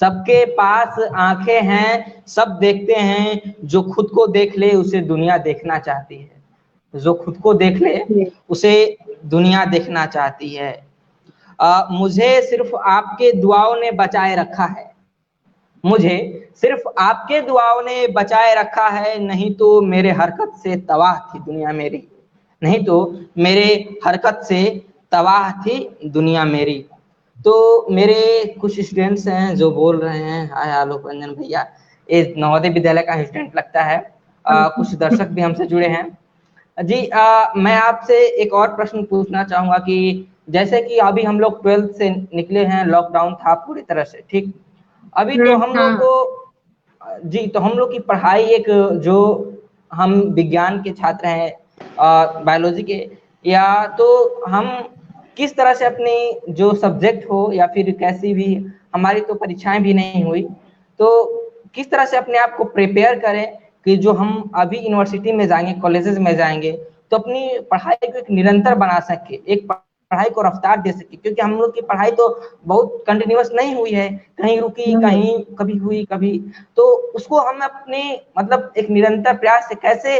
सबके पास आंखें हैं, सब देखते हैं। जो खुद को देख ले उसे दुनिया देखना चाहती है। जो खुद को देख ले जी। उसे दुनिया देखना चाहती है। मुझे सिर्फ आपके दुआओं ने बचाए रखा है। मुझे सिर्फ आपके दुआओं ने बचाए रखा है, नहीं तो मेरे हरकत से तबाह थी दुनिया मेरी। नहीं तो मेरे हरकत से तबाह थी दुनिया मेरी। तो मेरे कुछ स्टूडेंट्स हैं जो बोल रहे हैं, हाय आलोक रंजन भैया, ये नवोदय विद्यालय का स्टूडेंट लगता है। कुछ दर्शक भी हमसे जुड़े हैं। जी, मैं आपसे एक और प्रश्न पूछना चाहूंगा कि जैसे कि अभी हम लोग 12th से निकले हैं, लॉकडाउन था पूरी तरह से, ठीक। अभी तो हम लोग हाँ, को, जी, तो हम लोग की पढ़ाई एक, जो हम विज्ञान के छात्र हैं, बायोलॉजी के, या तो हम किस तरह से अपनी जो सब्जेक्ट हो या फिर कैसी भी, हमारी तो परीक्षाएं भी नहीं हुई, तो किस तरह से अपने आप को प्रिपेयर करें कि जो हम अभी यूनिवर्सिटी में जाएंगे, कॉलेजेस में जाएंगे, तो अपनी पढ़ाई को एक निरंतर बना सके, एक पढ़ाई को रफ्तार दे सके। क्योंकि हम लोग की पढ़ाई तो बहुत कंटिन्यूअस नहीं हुई है, कहीं रुकी, नहीं, कहीं कभी हुई कभी। तो उसको हम अपने, मतलब एक निरंतर प्रयास से कैसे,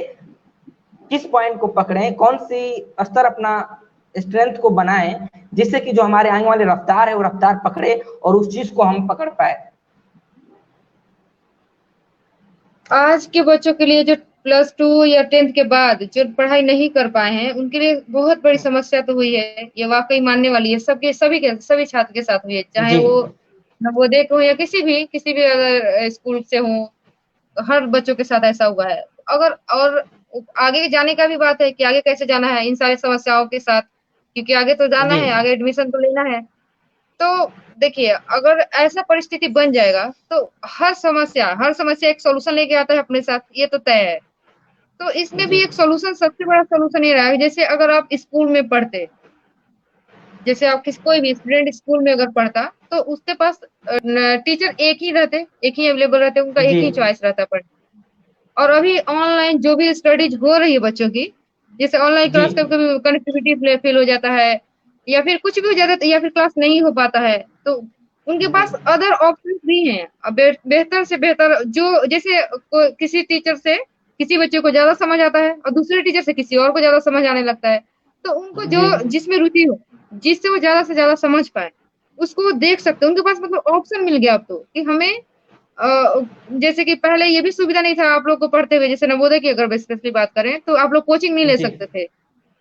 किस पॉइंट को पकड़ें, कौन सी स्तर अपना स्ट्रेंथ को बनाएं, जिससे कि जो हमारे आने वाले रफ्तार है वो रफ्तार पकड़े और उस चीज को हम पकड़ पाए। आज के बच्चों के लिए जो +2 या 10th के बाद जो पढ़ाई नहीं कर पाए हैं, उनके लिए बहुत बड़ी समस्या तो हुई है, ये वाकई मानने वाली है, सबके सभी के सभी छात्र के साथ हुई है, चाहे जी वो नवोदय के हो या किसी भी अगर स्कूल से हो, हर बच्चों के साथ ऐसा हुआ है। अगर और आगे जाने का भी बात है कि आगे कैसे जाना है इन सारी समस्याओं के साथ, क्योंकि आगे तो जाना जी है, आगे एडमिशन तो लेना है। तो देखिए, अगर ऐसा परिस्थिति बन जाएगा तो हर समस्या एक सॉल्यूशन लेके आता है अपने साथ, ये तो तय है। तो इसमें जी भी एक सॉल्यूशन, सबसे बड़ा सॉल्यूशन ये रहा है, जैसे अगर आप स्कूल में पढ़ते, जैसे आप कोई भी स्टूडेंट स्कूल में अगर पढ़ता, तो उसके पास टीचर एक ही अवेलेबल रहते, उनका एक जी ही चॉइस रहता पढ़ने। और अभी ऑनलाइन जो भी स्टडीज हो रही है बच्चों की, जैसे ऑनलाइन जी क्लास कभी कभी कनेक्टिविटी फेल हो जाता है, या फिर कुछ भी हो जाता है, या फिर क्लास नहीं हो पाता है, तो उनके जी पास अदर ऑप्शन भी हैं। अब बेहतर से बेहतर, जो जैसे किसी टीचर से किसी बच्चे को ज्यादा समझ आता है और दूसरे टीचर से किसी और को ज्यादा समझ आने लगता है, तो उनको जो जी जिसमें रुचि हो, जिससे वो ज्यादा से ज्यादा समझ पाए, उसको वो देख सकते हैं। उनके पास मतलब ऑप्शन मिल गया अब तो, कि हमें अ, जैसे कि पहले ये भी सुविधा नहीं था आप लोग को पढ़ते हुए, जैसे नवोदय की अगर स्पेशली बात करें, तो आप लोग कोचिंग नहीं ले जी सकते थे,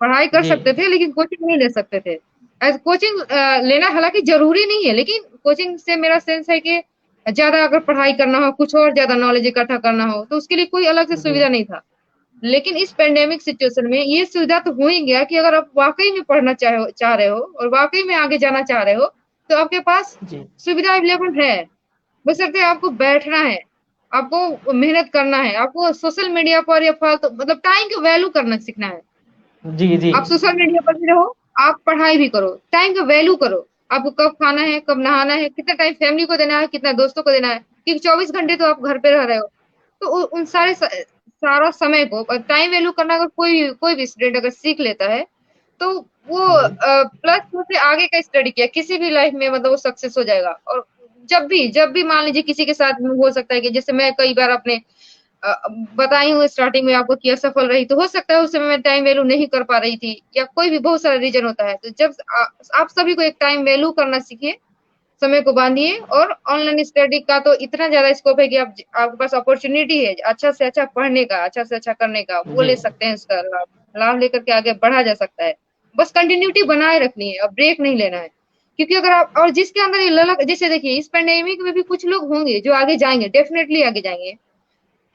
पढ़ाई कर जी सकते थे लेकिन कोचिंग नहीं ले सकते थे। एज कोचिंग लेना हालांकि जरूरी नहीं है, लेकिन कोचिंग से मेरा सेंस है कि ज्यादा अगर पढ़ाई करना हो, कुछ और ज्यादा नॉलेज इकट्ठा करना हो, तो उसके लिए कोई अलग से जी सुविधा नहीं था। लेकिन इस पेंडेमिक सिचुएशन में ये सुविधा तो हो ही गया कि अगर आप वाकई में पढ़ना चाह रहे हो और वाकई में आगे जाना चाह रहे हो, तो आपके पास जी सुविधा अवेलेबल है। बशर्ते आपको बैठना है, आपको मेहनत करना है, आपको सोशल मीडिया पर या फालतू, मतलब टाइम का वैल्यू करना सीखना है। जी जी आप सोशल मीडिया पर भी रहो, आप पढ़ाई भी करो, टाइम का वैल्यू करो। आपको कब खाना है, कब नहाना है, कितना टाइम फैमिली को देना है, कितना दोस्तों को देना है, क्योंकि 24 घंटे तो आप घर पे रह रहे हो। तो उन सारा समय को टाइम वैल्यू करना, अगर कोई कोई भी स्टूडेंट अगर सीख लेता है, तो वो जी +2 से आगे का स्टडी किया किसी भी लाइफ में, मतलब वो सक्सेस हो जाएगा। और जब भी मान लीजिए किसी के साथ हो सकता है कि जैसे मैं कई बार अपने बताई हूँ स्टार्टिंग में आपको कि असफल रही, तो हो सकता है उस समय मैं टाइम वैल्यू नहीं कर पा रही थी, या कोई भी बहुत सारा रीजन होता है। तो जब आप सभी को एक टाइम वैल्यू करना सीखिए, समय को बांधिए। और ऑनलाइन स्टडी का तो इतना ज्यादा स्कोप है कि आप आपके पास अपॉर्चुनिटी है अच्छा से अच्छा पढ़ने का, अच्छा से अच्छा करने का, वो जी ले सकते हैं। इसका लाभ लाभ लेकर के आगे बढ़ा जा सकता है। बस कंटिन्यूटी बनाए रखनी है और ब्रेक नहीं लेना है। क्योंकि अगर आप, और जिसके अंदर ये ललक, जैसे देखिए इस पेंडेमिक में भी कुछ लोग होंगे जो आगे जाएंगे, डेफिनेटली आगे जाएंगे,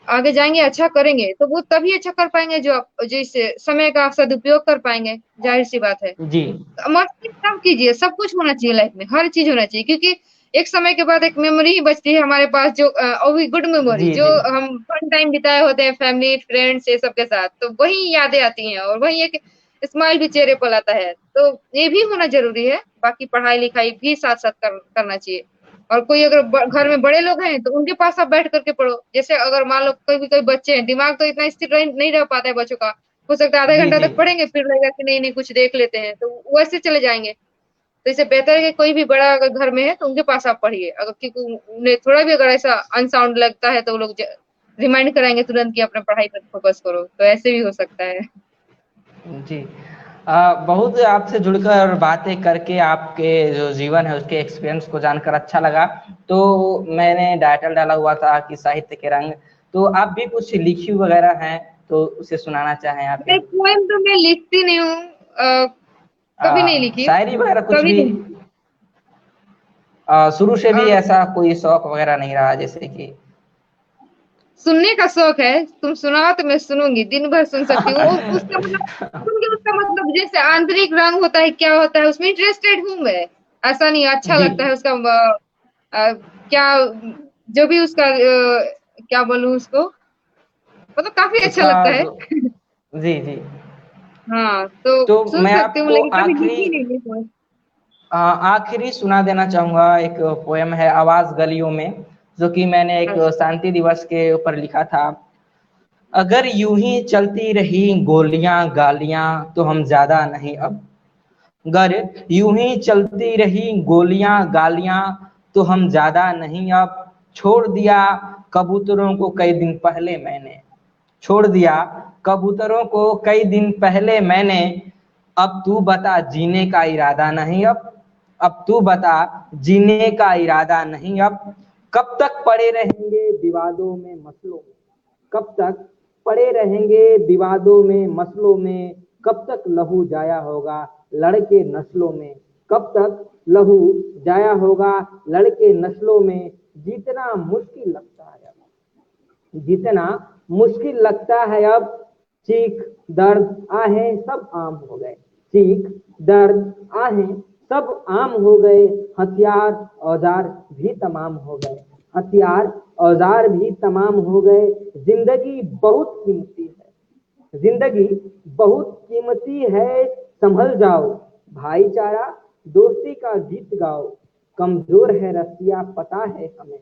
आगे जाएंगे, अच्छा करेंगे, तो वो तभी अच्छा कर पाएंगे जो आप, जो इस समय का सदुपयोग कर पाएंगे, जाहिर सी बात है। जी मस्ती सब कीजिए, सब कुछ होना चाहिए लाइफ में, हर चीज होना चाहिए, क्योंकि एक समय के बाद एक मेमोरी ही बचती है हमारे पास, जो और भी गुड मेमोरी, जी जो जी हम फन टाइम बिताए होते हैं फैमिली फ्रेंड्स ये सब के साथ, तो वही यादें आती हैं और वही एक स्माइल भी चेहरे पर आता है। तो ये भी होना जरूरी है। बाकी पढ़ाई लिखाई भी साथ साथ करना चाहिए। और कोई अगर घर में बड़े लोग हैं तो उनके पास आप बैठ करके पढ़ो। जैसे अगर मान लो कोई कोई बच्चे हैं, दिमाग तो इतना स्थिर नहीं रह पाता है बच्चों का, हो सकता है आधे जी घंटा जी तक पढ़ेंगे फिर लगेगा कि नहीं नहीं कुछ देख लेते हैं, तो वैसे चले जाएंगे। तो इससे बेहतर है कि कोई भी बड़ा अगर घर में है तो उनके पास आप पढ़िए। अगर क्योंकि उन्हें थोड़ा भी अगर ऐसा अनसाउंड लगता है तो वो लोग रिमाइंड कराएंगे तुरंत कि अपने पढ़ाई पर फोकस करो, तो ऐसे भी हो सकता है। जी बहुत आपसे जुड़कर बातें करके आपके जो जीवन है उसके एक्सपीरियंस को जानकर अच्छा लगा। तो मैंने टाइटल डाला हुआ था कि साहित्य के रंग, तो आप भी कुछ लिखी वगैरह हैं तो उसे सुनाना चाहें आप भी। मैं पोएम तो मैं लिखती नहीं हूँ, कभी नहीं लिखी, शायरी वगैरह कुछ कभी भी नहीं लिखी। शुरू से भी अ, ऐसा कोई शौक वगैरह नहीं रहा जैसे कि सुनने का शौक है, तुम सुनाओ तो मैं सुनूंगी, दिन भर सुन सकती हूँ। उसका मतलब सुन के, उसका मतलब जैसे आंतरिक रंग होता है, क्या होता है उसमें इंटरेस्टेड हूँ मैं। ऐसा नहीं, अच्छा जी लगता है उसका क्या, जो भी उसका क्या बोलूं उसको, मतलब काफी अच्छा उसका लगता है। जो जी जी। हाँ तो तो सुन मैं सकती हूँ, आपको लेकिन कभी आखिरी लिखी नहीं है। आखिरी सुना देना चाहूंगा। एक पोयम है आवाज गलियों में, जो कि मैंने एक अच्छा। शांति दिवस के ऊपर लिखा था। अगर यूं ही चलती रही गोलियां गालियां तो हम ज्यादा नहीं अब, अगर यूं ही चलती रही गोलियां गालियां तो हम ज्यादा नहीं अब, छोड़ दिया कबूतरों को कई दिन पहले मैंने, छोड़ दिया कबूतरों को कई दिन पहले मैंने, अब तू बता जीने का इरादा नहीं अब तू बता जीने का इरादा नहीं अब, कब तक पड़े रहेंगे विवादों में मसलों में, कब तक पड़े रहेंगे विवादों में मसलों में, कब तक लहू जाया होगा लड़के नस्लों में, कब तक लहू जाया होगा लड़के नस्लों में, जीतना मुश्किल लगता है जितना मुश्किल लगता है अब, चीख दर्द आहें सब आम हो गए, चीख दर्द आहें सब आम हो गए, हथियार औजार भी तमाम हो गए, हथियार औजार भी तमाम हो गए, जिंदगी बहुत कीमती है, जिंदगी बहुत कीमती है, संभल जाओ भाईचारा दोस्ती का गीत गाओ, कमजोर है रस्सियां पता है हमें,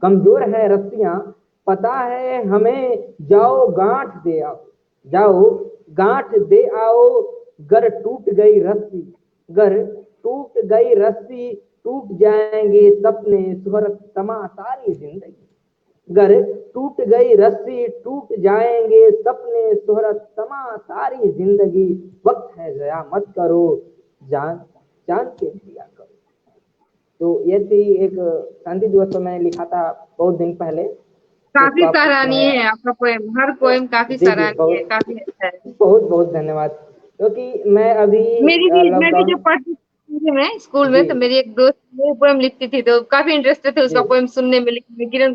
कमजोर है रस्सियां पता है हमें, जाओ गांठ दे आओ, जाओ गांठ दे आओ, गर टूट गई रस्सी, गर टूट गई रस्सी टूट जाएंगे सपने सुहरत तमा सारी जिंदगी, गर टूट गई रस्सी टूट जाएंगे सपने सुहरत तमा सारी जिंदगी, वक्त है जया मत करो जान जान के दिया करो। तो ये थी एक शांति दिवस पर मैंने लिखा था बहुत दिन पहले, तो उसको काफी आप सराहनीय है आपका पोएम, हर पोएम काफी जी जी सराहनीय है, बहुत काफी अच्छा है। बहुत बहुत धन्यवाद। क्योंकि मैं अभी मैं भी लॉकडाउन जब पढ़ती थी मैं स्कूल जी में, तो मेरी एक दोस्त वो पोएम लिखती थी, तो काफी इंटरेस्टेड थे जी उसका पोएम सुनने में, लिखने में। किरण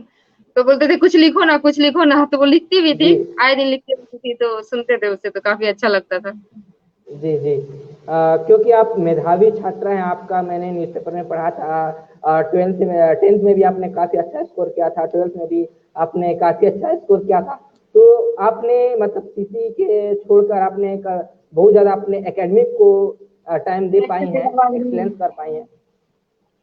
तो बोलते थे कुछ लिखो ना, कुछ लिखो ना, तो वो लिखती भी थी, जी आए दिन लिखती रहती थी, तो सुनते थे उससे, तो काफी अच्छा लगता था। जी जी क्योंकि आप मेधावी छात्र हैं, आपका मैंने न्यूज़पेपर में पढ़ा था, 12th में 10th में भी आपने काफी अच्छा स्कोर किया था, 12th में भी आपने काफी अच्छा स्कोर किया था। तो आपने मतलब सीसी के छोड़कर आपने एक बहुत ज्यादा अपने एकेडमिक को टाइम दे एक पाई सेकंड, हैं, आवाज नहीं। एक्सलेंस कर पाई हैं।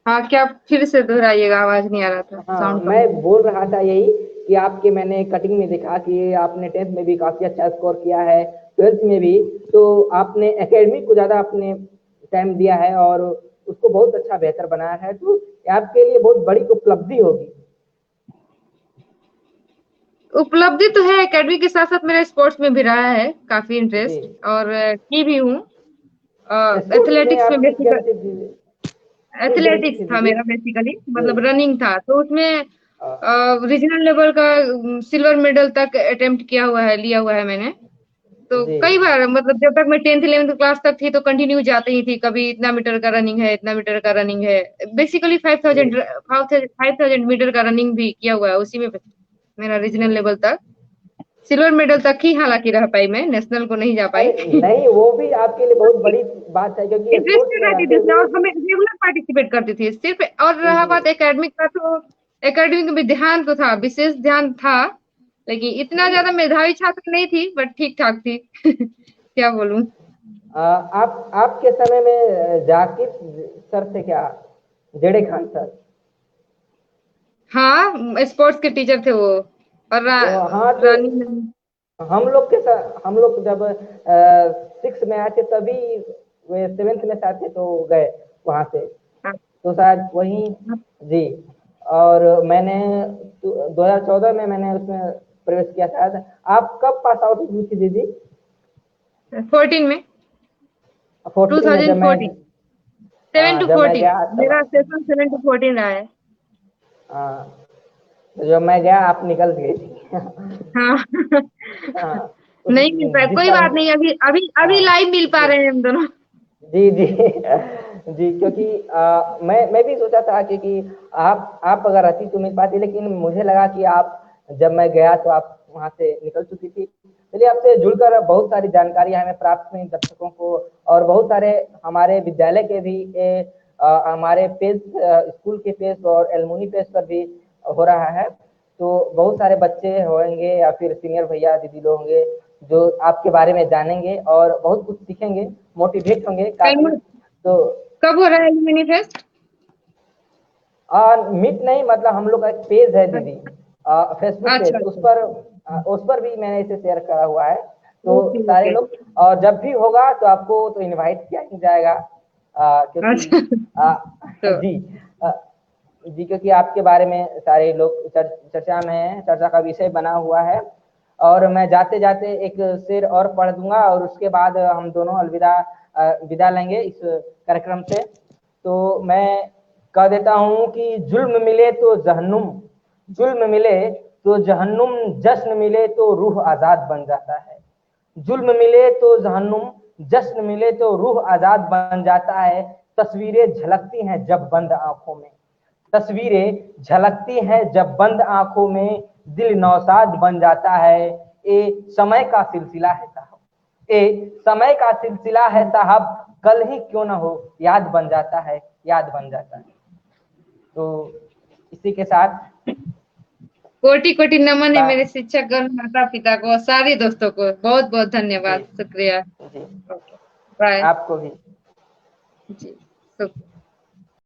हाँ, क्या फिर से दोहराइएगा, आवाज नहीं आ रहा था, हाँ साउंड कम मैं था। बोल रहा था यही कि आपके मैंने कटिंग में देखा कि आपने 10th में भी काफी अच्छा स्कोर किया है, 12th में भी, तो आपने एकेडमिक को ज्यादा अपने टाइम दिया है और उसको बहुत अच्छा बेहतर बनाया है, तो आपके लिए बहुत बड़ी उपलब्धि होगी। उपलब्धि तो है, एकेडमी के साथ साथ मेरा स्पोर्ट्स में भी रहा है काफी जी। इंटरेस्ट, और की भी हूँ। स्पोर्ट्स में एथलेटिक्स में आपकी बेसिक क्या थी दीदी? जी एथलेटिक्स जी था दीदी। मेरा बेसिकली, जी। मतलब रनिंग था, तो उसमें अ, रीजनल लेवल का सिल्वर मेडल तक अटेम्प्ट किया हुआ है, लिया हुआ है मैंने। तो जी। कई बार, मतलब जब तक मैं 10th 11th क्लास तक थी तो कंटिन्यू जाती ही थी, कभी इतना मीटर का रनिंग है, इतना मीटर का रनिंग है। बेसिकली जी। 5000 मीटर का रनिंग भी किया हुआ है उसी में, मेरा रीजनल लेवल तक, सिल्वर मेडल तक ही हालांकि रह पाई, मैं नेशनल को नहीं जा पाई। अरे नहीं, वो भी आपके लिए बहुत बड़ी बात है, क्योंकि स्पोर्ट्स इंटरेस्टेड में रहती रहते थी उसमें, हुए। और हमें रेगुलर पार्टिसिपेट करती थी सिर्फ। और जी रहा जी। बात एकेडमिक का, तो एकेडमिक में ध्यान तो था, विशेष ध्यान था, लेकिन इतना जी। ज्यादा मेधावी छात्र नहीं थी, बट ठीक ठाक थी। क्या बोलूं। आप आपके समय में जाकिर सर थे क्या? जेडे खान सर। हाँ, स्पोर्ट्स के टीचर थे वो। और हाँ, तो रानी में। हम लोग के साथ, हम लोग जब 6 में आए थे तभी वे 7th में से आए थे, तो गए वहां से, तो शायद वही। जी। और मैंने 2014 में मैंने उसमें प्रवेश किया था। आप कब पास आउट हुई थी दीदी? 14 में। 14 में, जब मैं 2014, 7 टू जब मैं 14 गया तब। मेरा सेशन 7 टू 14 रहा है। हाँ, तो जब मैं गया आप निकल गई थी। हाँ। हाँ, उस नहीं मिल पाया, जिस कोई बात टाइम। नहीं, अभी अभी अभी हाँ लाइव मिल पा जी रहे हैं हम दोनों। जी जी। जी, क्योंकि मैं भी सोचा था कि आप अगर रहती तो मिल पाती, लेकिन मुझे लगा कि आप, जब मैं गया तो आप वहां से निकल चुकी थी। चलिए, आपसे जुड़कर बहुत सारी जानकारियां हमें प्राप्त हुई, दर्शकों को, और बहुत सारे हमारे विद्यालय के भी हमारे पेज, स्कूल के पेज और एलुमनी पेज पर भी हो रहा है। तो बहुत सारे बच्चे होंगे या फिर सीनियर भैया दीदी लोग होंगे जो आपके बारे में जानेंगे और बहुत कुछ सीखेंगे, मोटिवेट होंगे काफी। कल तो कब हो रहा है एल्यूमिनी फेस्ट? मीट नहीं, मतलब हम लोग का एक पेज है दीदी, फेसबुक अच्छा पेज, अच्छा। उस पर भी मैंने इसे शेयर करा हुआ है। तो ओके सारे ओके। लोग, और जब भी होगा तो आपको तो इनवाइट किया ही जाएगा, क्योंकि अच्छा। आ, तो जी, आ, जी, क्योंकि आपके बारे में सारे लोग चर्चा में हैं, चर्चा का विषय बना हुआ है। और मैं जाते जाते एक शेर और पढ़ दूंगा, और उसके बाद हम दोनों विदा लेंगे इस कार्यक्रम से। तो मैं कह देता हूँ कि जुल्म मिले तो जहन्नुम, जुल्म मिले तो जहन्नुम, जश्न मिले तो रूह आजाद बन जाता है। जुल्म मिले तो जहन्नुम, जश्न मिले तो रूह आजाद बन जाता है। तस्वीरें झलकती हैं जब बंद आंखों में, तस्वीरें झलकती हैं जब बंद आंखों में, दिल नौसाद बन जाता है। ये समय का सिलसिला है साहब, ये समय का सिलसिला है साहब, कल ही क्यों ना हो, याद बन जाता है, याद बन जाता है। तो इसी के साथ कोटि कोटि नमन है बाय। मेरे शिक्षक गण, माता पिता को, और सारे दोस्तों को बहुत बहुत जी धन्यवाद, शुक्रिया। जी, ओके। बाय। आपको भी। जी। शुक्रिया।